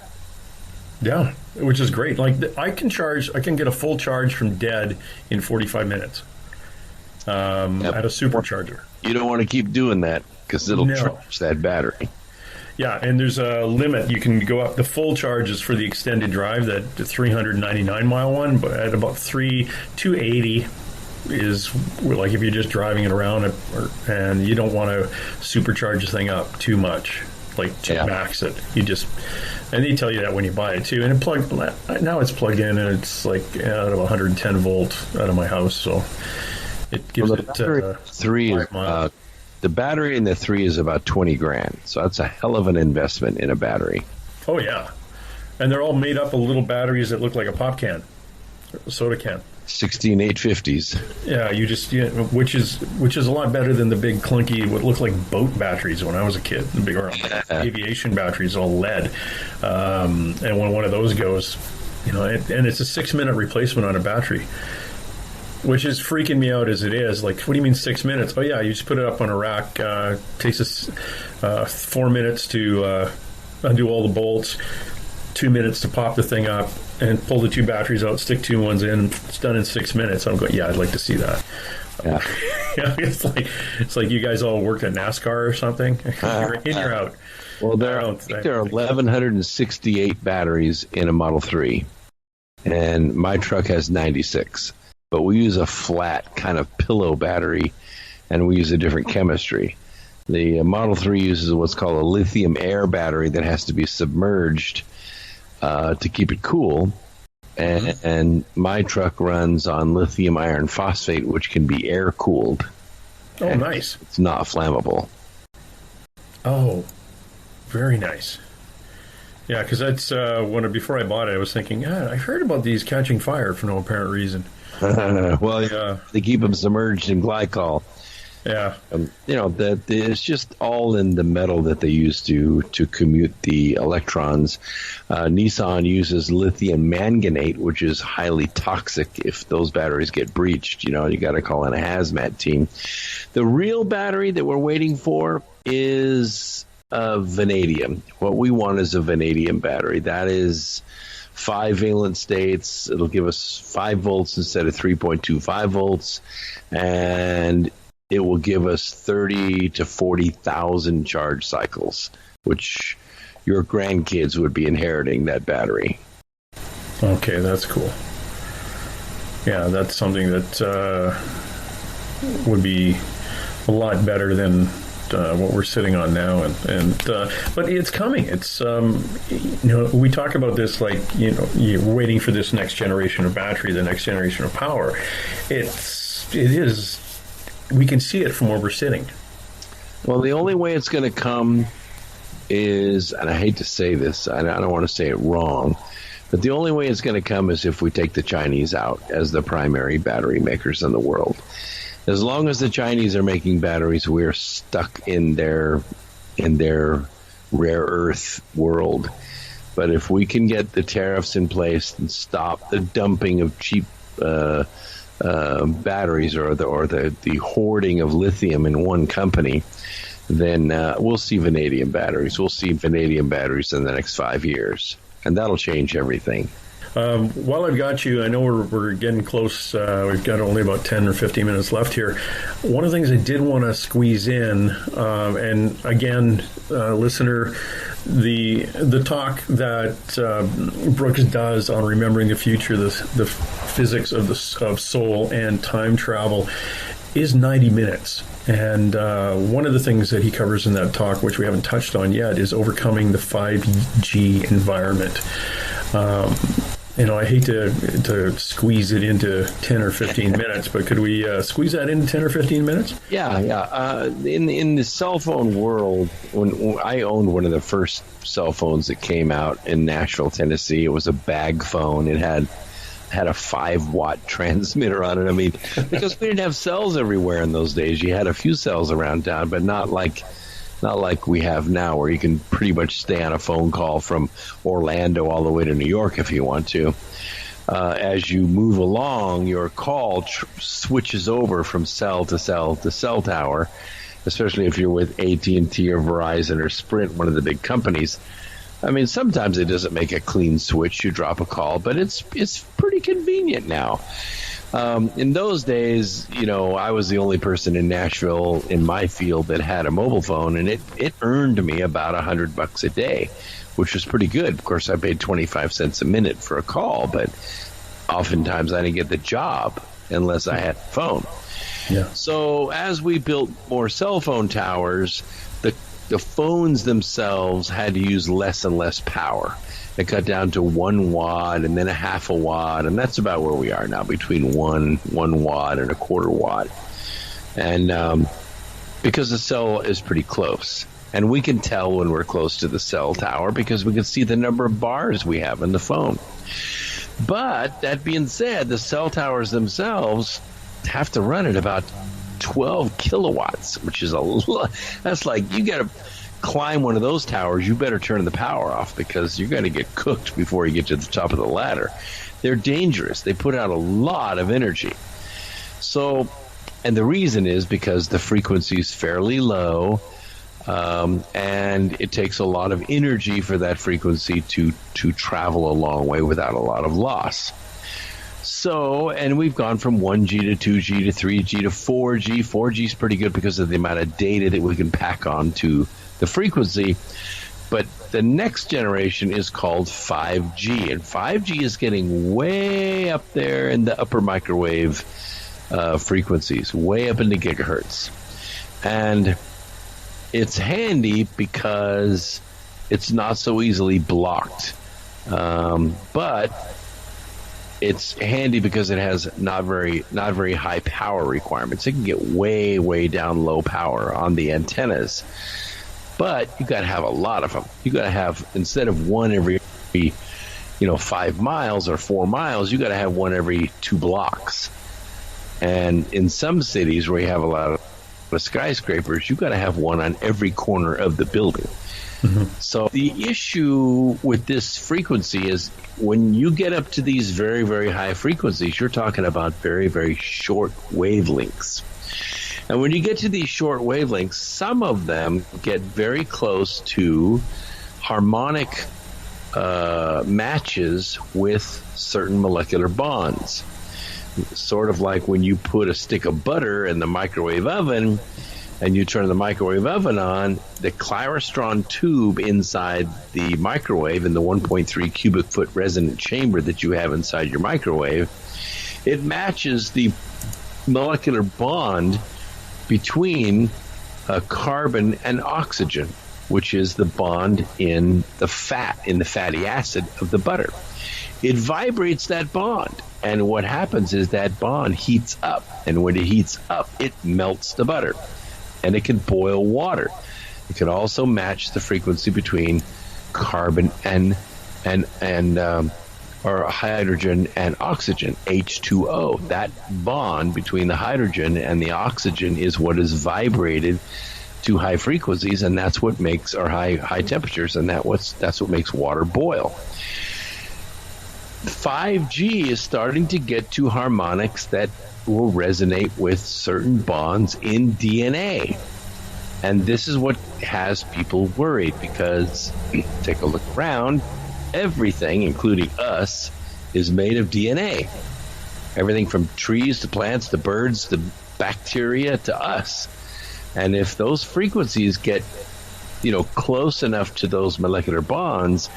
Yeah, which is great. Like I can get a full charge from dead in 45 minutes at a supercharger. You don't want to keep doing that because it'll charge that battery. Yeah, and there's a limit. You can go up. The full charge is for the extended drive, the 399 mile one, but at about 280 is like if you're just driving it around and you don't want to supercharge the thing up too much, like to max it. And they tell you that when you buy it too. And now it's plugged in and it's like out of 110 volt out of my house, so it gives it the battery in the 3 is about 20 grand, so that's a hell of an investment in a battery. Oh yeah, and they're all made up of little batteries that look like a pop can, a soda can. 16 850s. Yeah, which is a lot better than the big clunky what looked like boat batteries when I was a kid. The big aviation batteries, all lead. And when one of those goes, and it's a 6-minute replacement on a battery, which is freaking me out as it is. Like, what do you mean 6 minutes? Oh yeah, you just put it up on a rack. Takes us 4 minutes to undo all the bolts, 2 minutes to pop the thing up and pull the 2 batteries out, stick 2 ones in. It's done in 6 minutes. I'm going, I'd like to see that. Yeah. It's like you guys all worked at NASCAR or something. You're in, you're out. Well, there are 1,168 batteries in a Model 3, and my truck has 96. But we use a flat kind of pillow battery, and we use a different chemistry. The Model 3 uses what's called a lithium air battery that has to be submerged to keep it cool. And my truck runs on lithium iron phosphate, which can be air cooled. Oh, nice. It's not flammable. Oh, very nice. Yeah, because that's before I bought it, I was thinking, I heard about these catching fire for no apparent reason. They keep them submerged in glycol. Yeah. That it's just all in the metal that they use to commute the electrons. Nissan uses lithium manganate, which is highly toxic. If those batteries get breached, you got to call in a hazmat team. The real battery that we're waiting for is vanadium. What we want is a vanadium battery. That is 5 valent states. It'll give us 5 volts instead of 3.25 volts, and it will give us 30 to 40,000 charge cycles, which your grandkids would be inheriting that battery. Okay, that's cool. Yeah, that's something that would be a lot better than what we're sitting on now, but it's coming. It's we talk about this like you're waiting for this next generation of battery, the next generation of power. It is. We can see it from where we're sitting. Well, the only way it's going to come is, and I hate to say this, I don't want to say it wrong, but the only way it's going to come is if we take the Chinese out as the primary battery makers in the world. As long as the Chinese are making batteries, we're stuck in their rare earth world. But if we can get the tariffs in place and stop the dumping of cheap batteries or the hoarding of lithium in one company, then we'll see vanadium batteries. We'll see vanadium batteries in the next 5 years, and that'll change everything. While I've got you, I know we're getting close. We've got only about 10 or 15 minutes left here. One of the things I did want to squeeze in, and again, listener, the talk that Brooks does on remembering the future, the physics of soul and time travel, is 90 minutes. And one of the things that he covers in that talk, which we haven't touched on yet, is overcoming the 5G environment. I hate to squeeze it into 10 or 15 minutes, but could we squeeze that into 10 or 15 minutes? Yeah. In the cell phone world, when I owned one of the first cell phones that came out in Nashville, Tennessee, it was a bag phone. It had a 5-watt transmitter on it. I mean, because we didn't have cells everywhere in those days. You had a few cells around town, but not like we have now, where you can pretty much stay on a phone call from Orlando all the way to New York if you want to. As you move along, your call switches over from cell to cell to cell tower, especially if you're with AT&T or Verizon or Sprint, one of the big companies. I mean, sometimes it doesn't make a clean switch. You drop a call, but it's pretty convenient now. In those days, I was the only person in Nashville in my field that had a mobile phone, and it earned me about $100 a day, which was pretty good. Of course, I paid 25 cents a minute for a call, but oftentimes I didn't get the job. unless I had a phone. Yeah. So as we built more cell phone towers, the phones themselves had to use less and less power. It got down to 1 watt and then a half a watt, and that's about where we are now, between 1 watt and a quarter watt. And because the cell is pretty close. And we can tell when we're close to the cell tower because we can see the number of bars we have in the phone. But that being said, the cell towers themselves have to run at about 12 kilowatts, which is a lot. That's like, you got to climb one of those towers, you better turn the power off because you're going to get cooked before you get to the top of the ladder. They're dangerous. They put out a lot of energy. So, and the reason is because the frequency is fairly low, and it takes a lot of energy for that frequency to travel a long way without a lot of loss. So, and we've gone from 1G to 2G to 3G to 4G. 4G is pretty good because of the amount of data that we can pack on to the frequency. But the next generation is called 5G, and 5G is getting way up there in the upper microwave frequencies, way up into gigahertz. And it's handy because it's not so easily blocked. But it's handy because it has not very high power requirements. It can get way down low power on the antennas. But you got to have a lot of them. You got to have, instead of one every 5 miles or 4 miles, you got to have one every 2 blocks. And in some cities where you have a lot of skyscrapers, you got to have one on every corner of the building. Mm-hmm. So the issue with this frequency is when you get up to these very, very high frequencies, you're talking about very, very short wavelengths. And when you get to these short wavelengths, some of them get very close to harmonic matches with certain molecular bonds. Sort of like when you put a stick of butter in the microwave oven and you turn the microwave oven on, the klyrostron tube inside the microwave in the 1.3 cubic foot resonant chamber that you have inside your microwave, it matches the molecular bond between carbon and oxygen, which is the bond in the fatty acid of the butter. It vibrates that bond, and what happens is that bond heats up, and when it heats up, it melts the butter, and it can boil water. It can also match the frequency between carbon or hydrogen and oxygen, H2O. That bond between the hydrogen and the oxygen is what is vibrated to high frequencies, and that's what makes our high temperatures, and that's what makes water boil. 5G is starting to get to harmonics that will resonate with certain bonds in DNA. And this is what has people worried, because take a look around, everything, including us, is made of DNA. Everything from trees to plants to birds to bacteria to us. And if those frequencies get, close enough to those molecular bonds,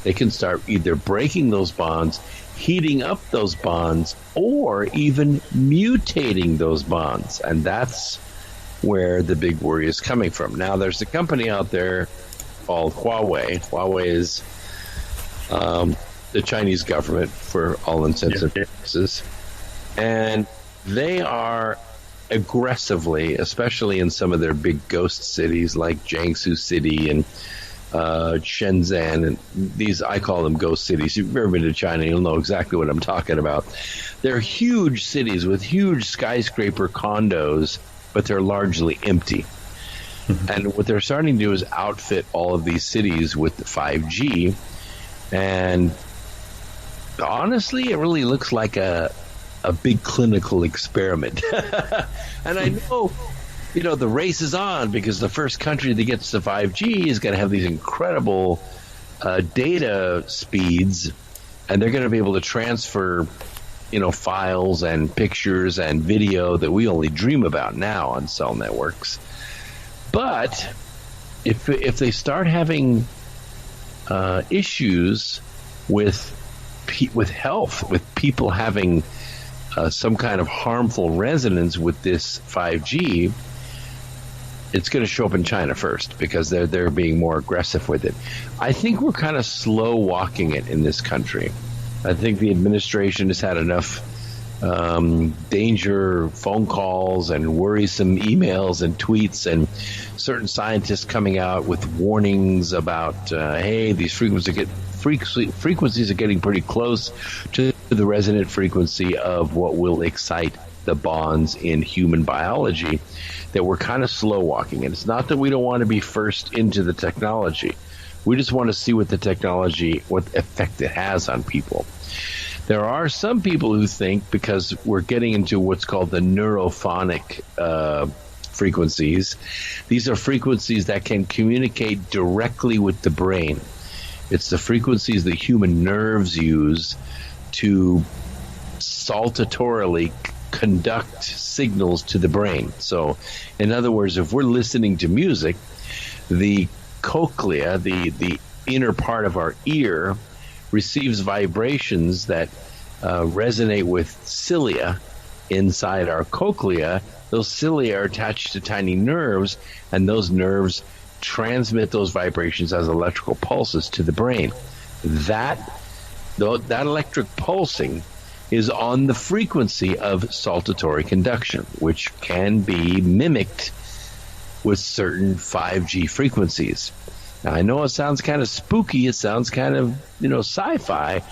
they can start either breaking those bonds, heating up those bonds, or even mutating those bonds. And that's where the big worry is coming from. Now, there's a company out there called Huawei. Huawei is the Chinese government for all intents and purposes. And they are aggressively, especially in some of their big ghost cities like Jiangsu City and Shenzhen, and these, I call them ghost cities. If you've ever been to China, you'll know exactly what I'm talking about. They're huge cities with huge skyscraper condos, but they're largely empty. Mm-hmm. And what they're starting to do is outfit all of these cities with 5G, and honestly, it really looks like a big clinical experiment. And I know, the race is on, because the first country that gets to 5G is going to have these incredible data speeds, and they're going to be able to transfer, files and pictures and video that we only dream about now on cell networks. But if they start having issues with health, with people having some kind of harmful resonance with this 5G, it's going to show up in China first because they're being more aggressive with it. I think we're kind of slow walking it in this country. I think the administration has had enough danger phone calls and worrisome emails and tweets and certain scientists coming out with warnings about, hey, these frequencies are getting pretty close to the resonant frequency of what will excite the bonds in human biology, that we're kind of slow walking. And it's not that we don't want to be first into the technology. We just want to see what effect it has on people. There are some people who think, because we're getting into what's called the neurophonic frequencies, these are frequencies that can communicate directly with the brain. It's the frequencies that human nerves use to saltatorily conduct signals to the brain. So, in other words, if we're listening to music, the cochlea, the inner part of our ear, receives vibrations that resonate with cilia inside our cochlea. Those cilia are attached to tiny nerves, and those nerves transmit those vibrations as electrical pulses to the brain. That electric pulsing is on the frequency of saltatory conduction, which can be mimicked with certain 5G frequencies. Now, I know it sounds kind of spooky, it sounds kind of, sci-fi,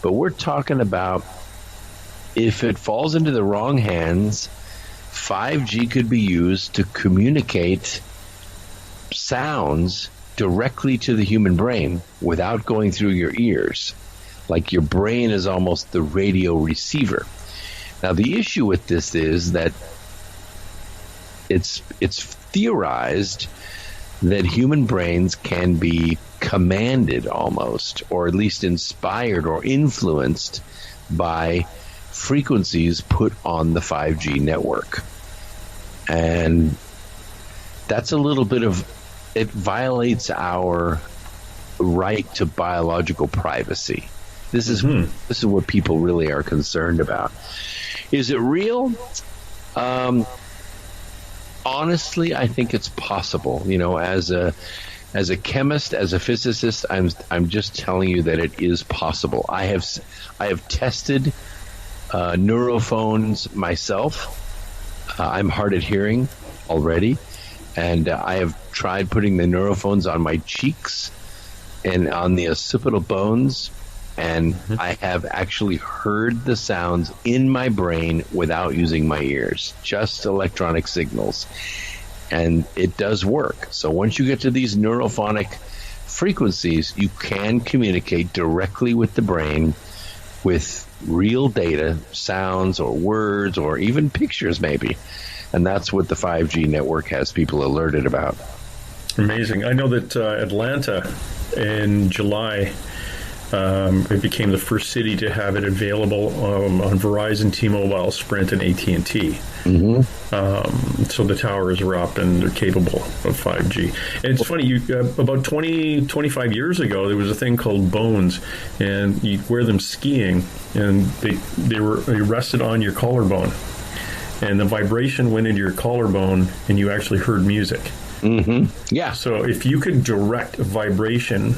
but we're talking about, if it falls into the wrong hands, 5G could be used to communicate sounds directly to the human brain without going through your ears. Like your brain is almost the radio receiver. Now, the issue with this is that it's theorized that human brains can be commanded almost, or at least inspired or influenced by frequencies put on the 5G network. And that's a little bit of, it violates our right to biological privacy. This is what people really are concerned about. Is it real? Honestly, I think it's possible. As a chemist, as a physicist, I'm just telling you that it is possible. I have tested neurophones myself. I'm hard at hearing already, and I have tried putting the neurophones on my cheeks and on the occipital bones, and I have actually heard the sounds in my brain without using my ears, just electronic signals. And it does work. So once you get to these neurophonic frequencies, you can communicate directly with the brain with real data, sounds or words or even pictures maybe. And that's what the 5G network has people alerted about. Amazing. I know that Atlanta in July, it became the first city to have it available on Verizon, T-Mobile, Sprint, and AT&T. So the towers are up and they're capable of 5G. And it's funny, about 25 years ago, there was a thing called bones, and you wear them skiing, and they rested on your collarbone. And the vibration went into your collarbone, and you actually heard music. Yeah. So if you could direct vibration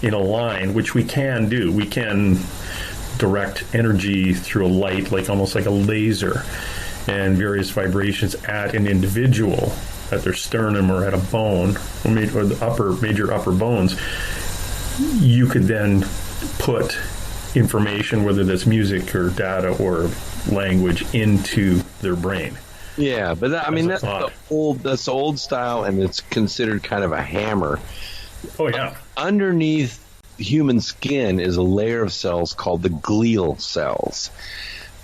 in a line, which we can do, we can direct energy through a light, almost like a laser, and various vibrations at an individual, at their sternum or at a bone, or the major upper bones. You could then put information, whether that's music or data or language, into their brain. Yeah, but that's the old style, and it's considered kind of a hammer. Oh, yeah. Underneath human skin is a layer of cells called the glial cells.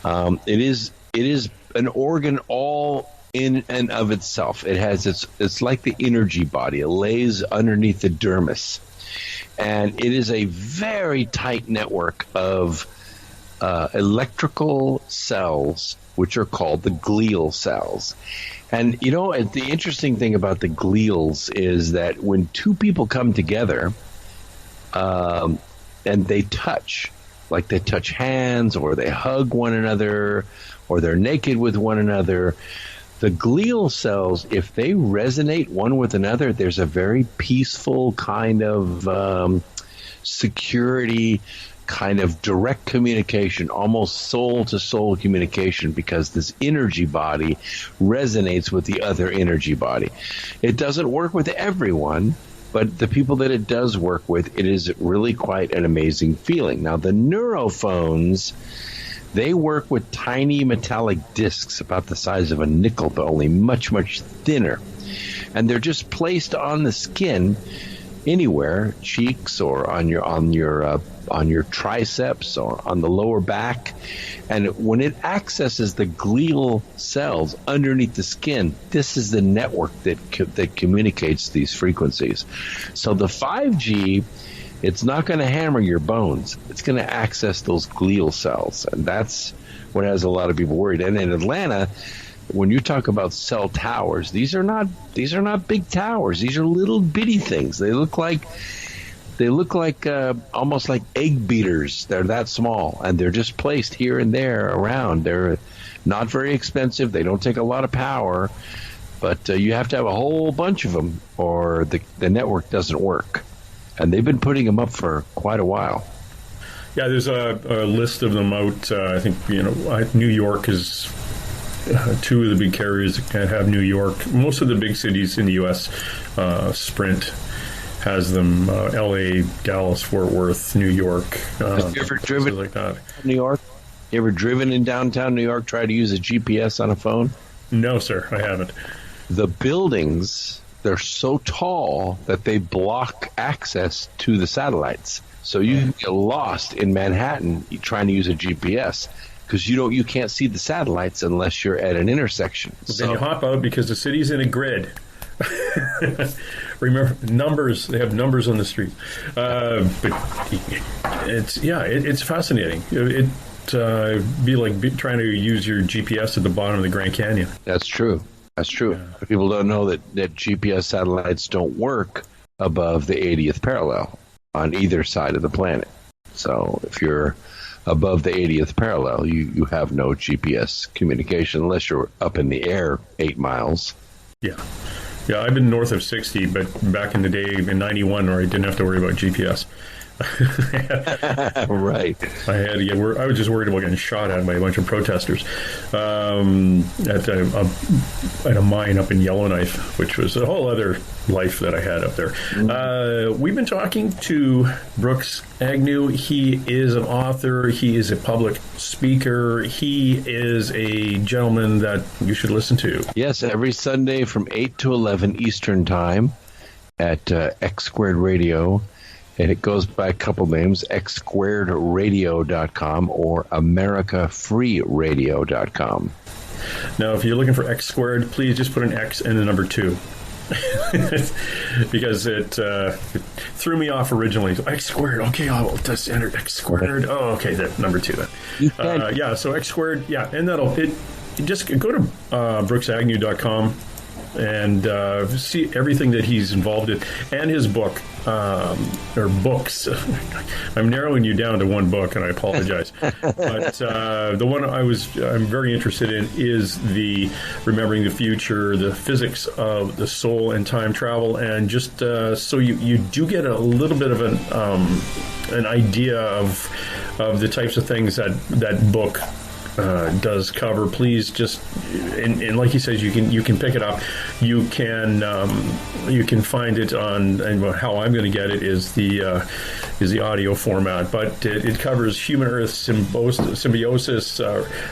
It is an organ all in and of itself. It's like the energy body. It lays underneath the dermis, and it is a very tight network of electrical cells, which are called the glial cells. And the interesting thing about the glials is that when two people come together and they touch, like they touch hands or they hug one another or they're naked with one another. The glial cells, if they resonate one with another, there's a very peaceful kind of security, kind of direct communication, almost soul-to-soul communication, because this energy body resonates with the other energy body. It doesn't work with everyone, but the people that it does work with, it is really quite an amazing feeling. Now, the neurophones, they work with tiny metallic discs about the size of a nickel, but only much, much thinner. And they're just placed on the skin anywhere, cheeks or on your triceps or on the lower back. And when it accesses the glial cells underneath the skin, this is the network that communicates these frequencies. So the 5G, it's not going to hammer your bones. It's going to access those glial cells. And that's what has a lot of people worried. And in Atlanta, when you talk about cell towers, these are not big towers. These are little bitty things. They look like almost like egg beaters. They're that small, and they're just placed here and there around. They're not very expensive. They don't take a lot of power, but you have to have a whole bunch of them, or the network doesn't work. And they've been putting them up for quite a while. Yeah, there's a list of them out. I think New York is. Two of the big carriers that have New York. Most of the big cities in the U.S., Sprint has them. L.A., Dallas, Fort Worth, New York. Have you ever driven like that? New York? You ever driven in downtown New York, tried to use a GPS on a phone? No, sir, I haven't. The buildings, they're so tall that they block access to the satellites. So you can get lost in Manhattan trying to use a GPS. Because you can't see the satellites unless you're at an intersection. Well, then you hop out because the city's in a grid. Remember, numbers. They have numbers on the street. But it's fascinating. It'd be like trying to use your GPS at the bottom of the Grand Canyon. That's true. Yeah. People don't know that GPS satellites don't work above the 80th parallel on either side of the planet. So if you're above the 80th parallel, you have no GPS communication unless you're up in the air 8 miles. Yeah, I've been north of 60, but back in the day in 91 where I didn't have to worry about GPS. Right. I was just worried about getting shot at by a bunch of protesters at a mine up in Yellowknife, which was a whole other life that I had up there. We've been talking to Brooks Agnew. He is an author. He is a public speaker. He is a gentleman that you should listen to. Yes, every Sunday from 8 to 11 Eastern Time at X Squared Radio. And it goes by a couple names, xsquaredradio.com or americafreeradio.com. Now, if you're looking for X Squared, please just put an X and the number 2. Because it threw me off originally. So X Squared, okay, I'll just enter X Squared. Oh, okay, that number 2 then. So X Squared, and just go to brooksagnew.com and see everything that he's involved in, and his book, or books. I'm narrowing you down to one book, and I apologize. But the one I'm very interested in is the Remembering the Future, the physics of the soul and time travel, and just so you do get a little bit of an idea of the types of things that book does cover. Please just and like he says, you can pick it up. You can find it on, and how I'm going to get it is the audio format, but it covers human Earth symbiosis,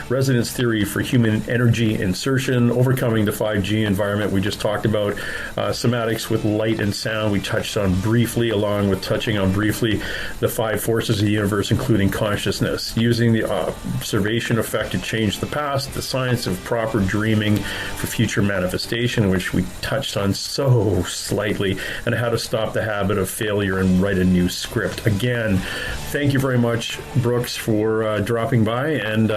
resonance theory for human energy insertion, overcoming the 5G environment we just talked about, somatics with light and sound we touched on briefly, along with touching on briefly the 5 forces of the universe, including consciousness, using the observation effect to change the past, the science of proper dreaming for future manifestation, which we touched on so slightly, and how to stop the habit of failure and write a new script. Again, thank you very much, Brooks, for dropping by and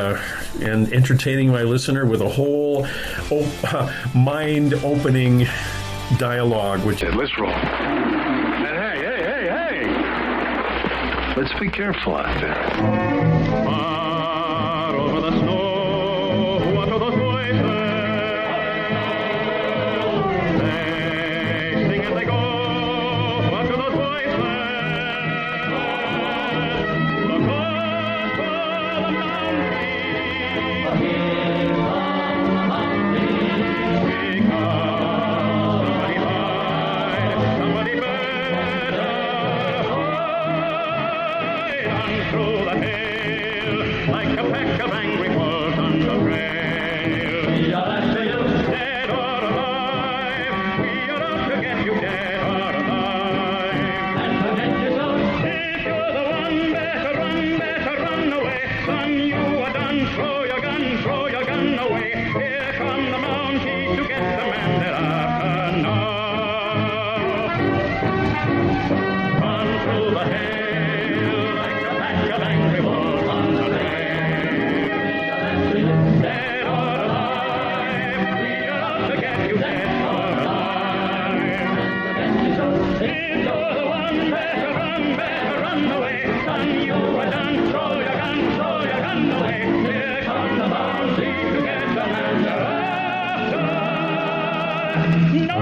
entertaining my listener with a whole mind-opening dialogue. Which let's roll. And hey! Let's be careful out there. Far over the snow, what are those voices? They sing as they go. What are those voices? Look up for the mountain. Because somebody hide, somebody better hide through the hail, like a pack of angry wolves on the trail. Dead or alive, we are out to get you, dead or alive. And forget yourself. If you're the one, better run away. Son, you are done. Throw your gun away. Here come the Mounties to get the man they're after now. Run through the hail like a pack of angry wolves on the trail. Dead or alive, we are out to get you, dead or alive. If you're the one, better run away. Son, you are done. Throw your gun away. Here come the Mounties to get the man they're after. No!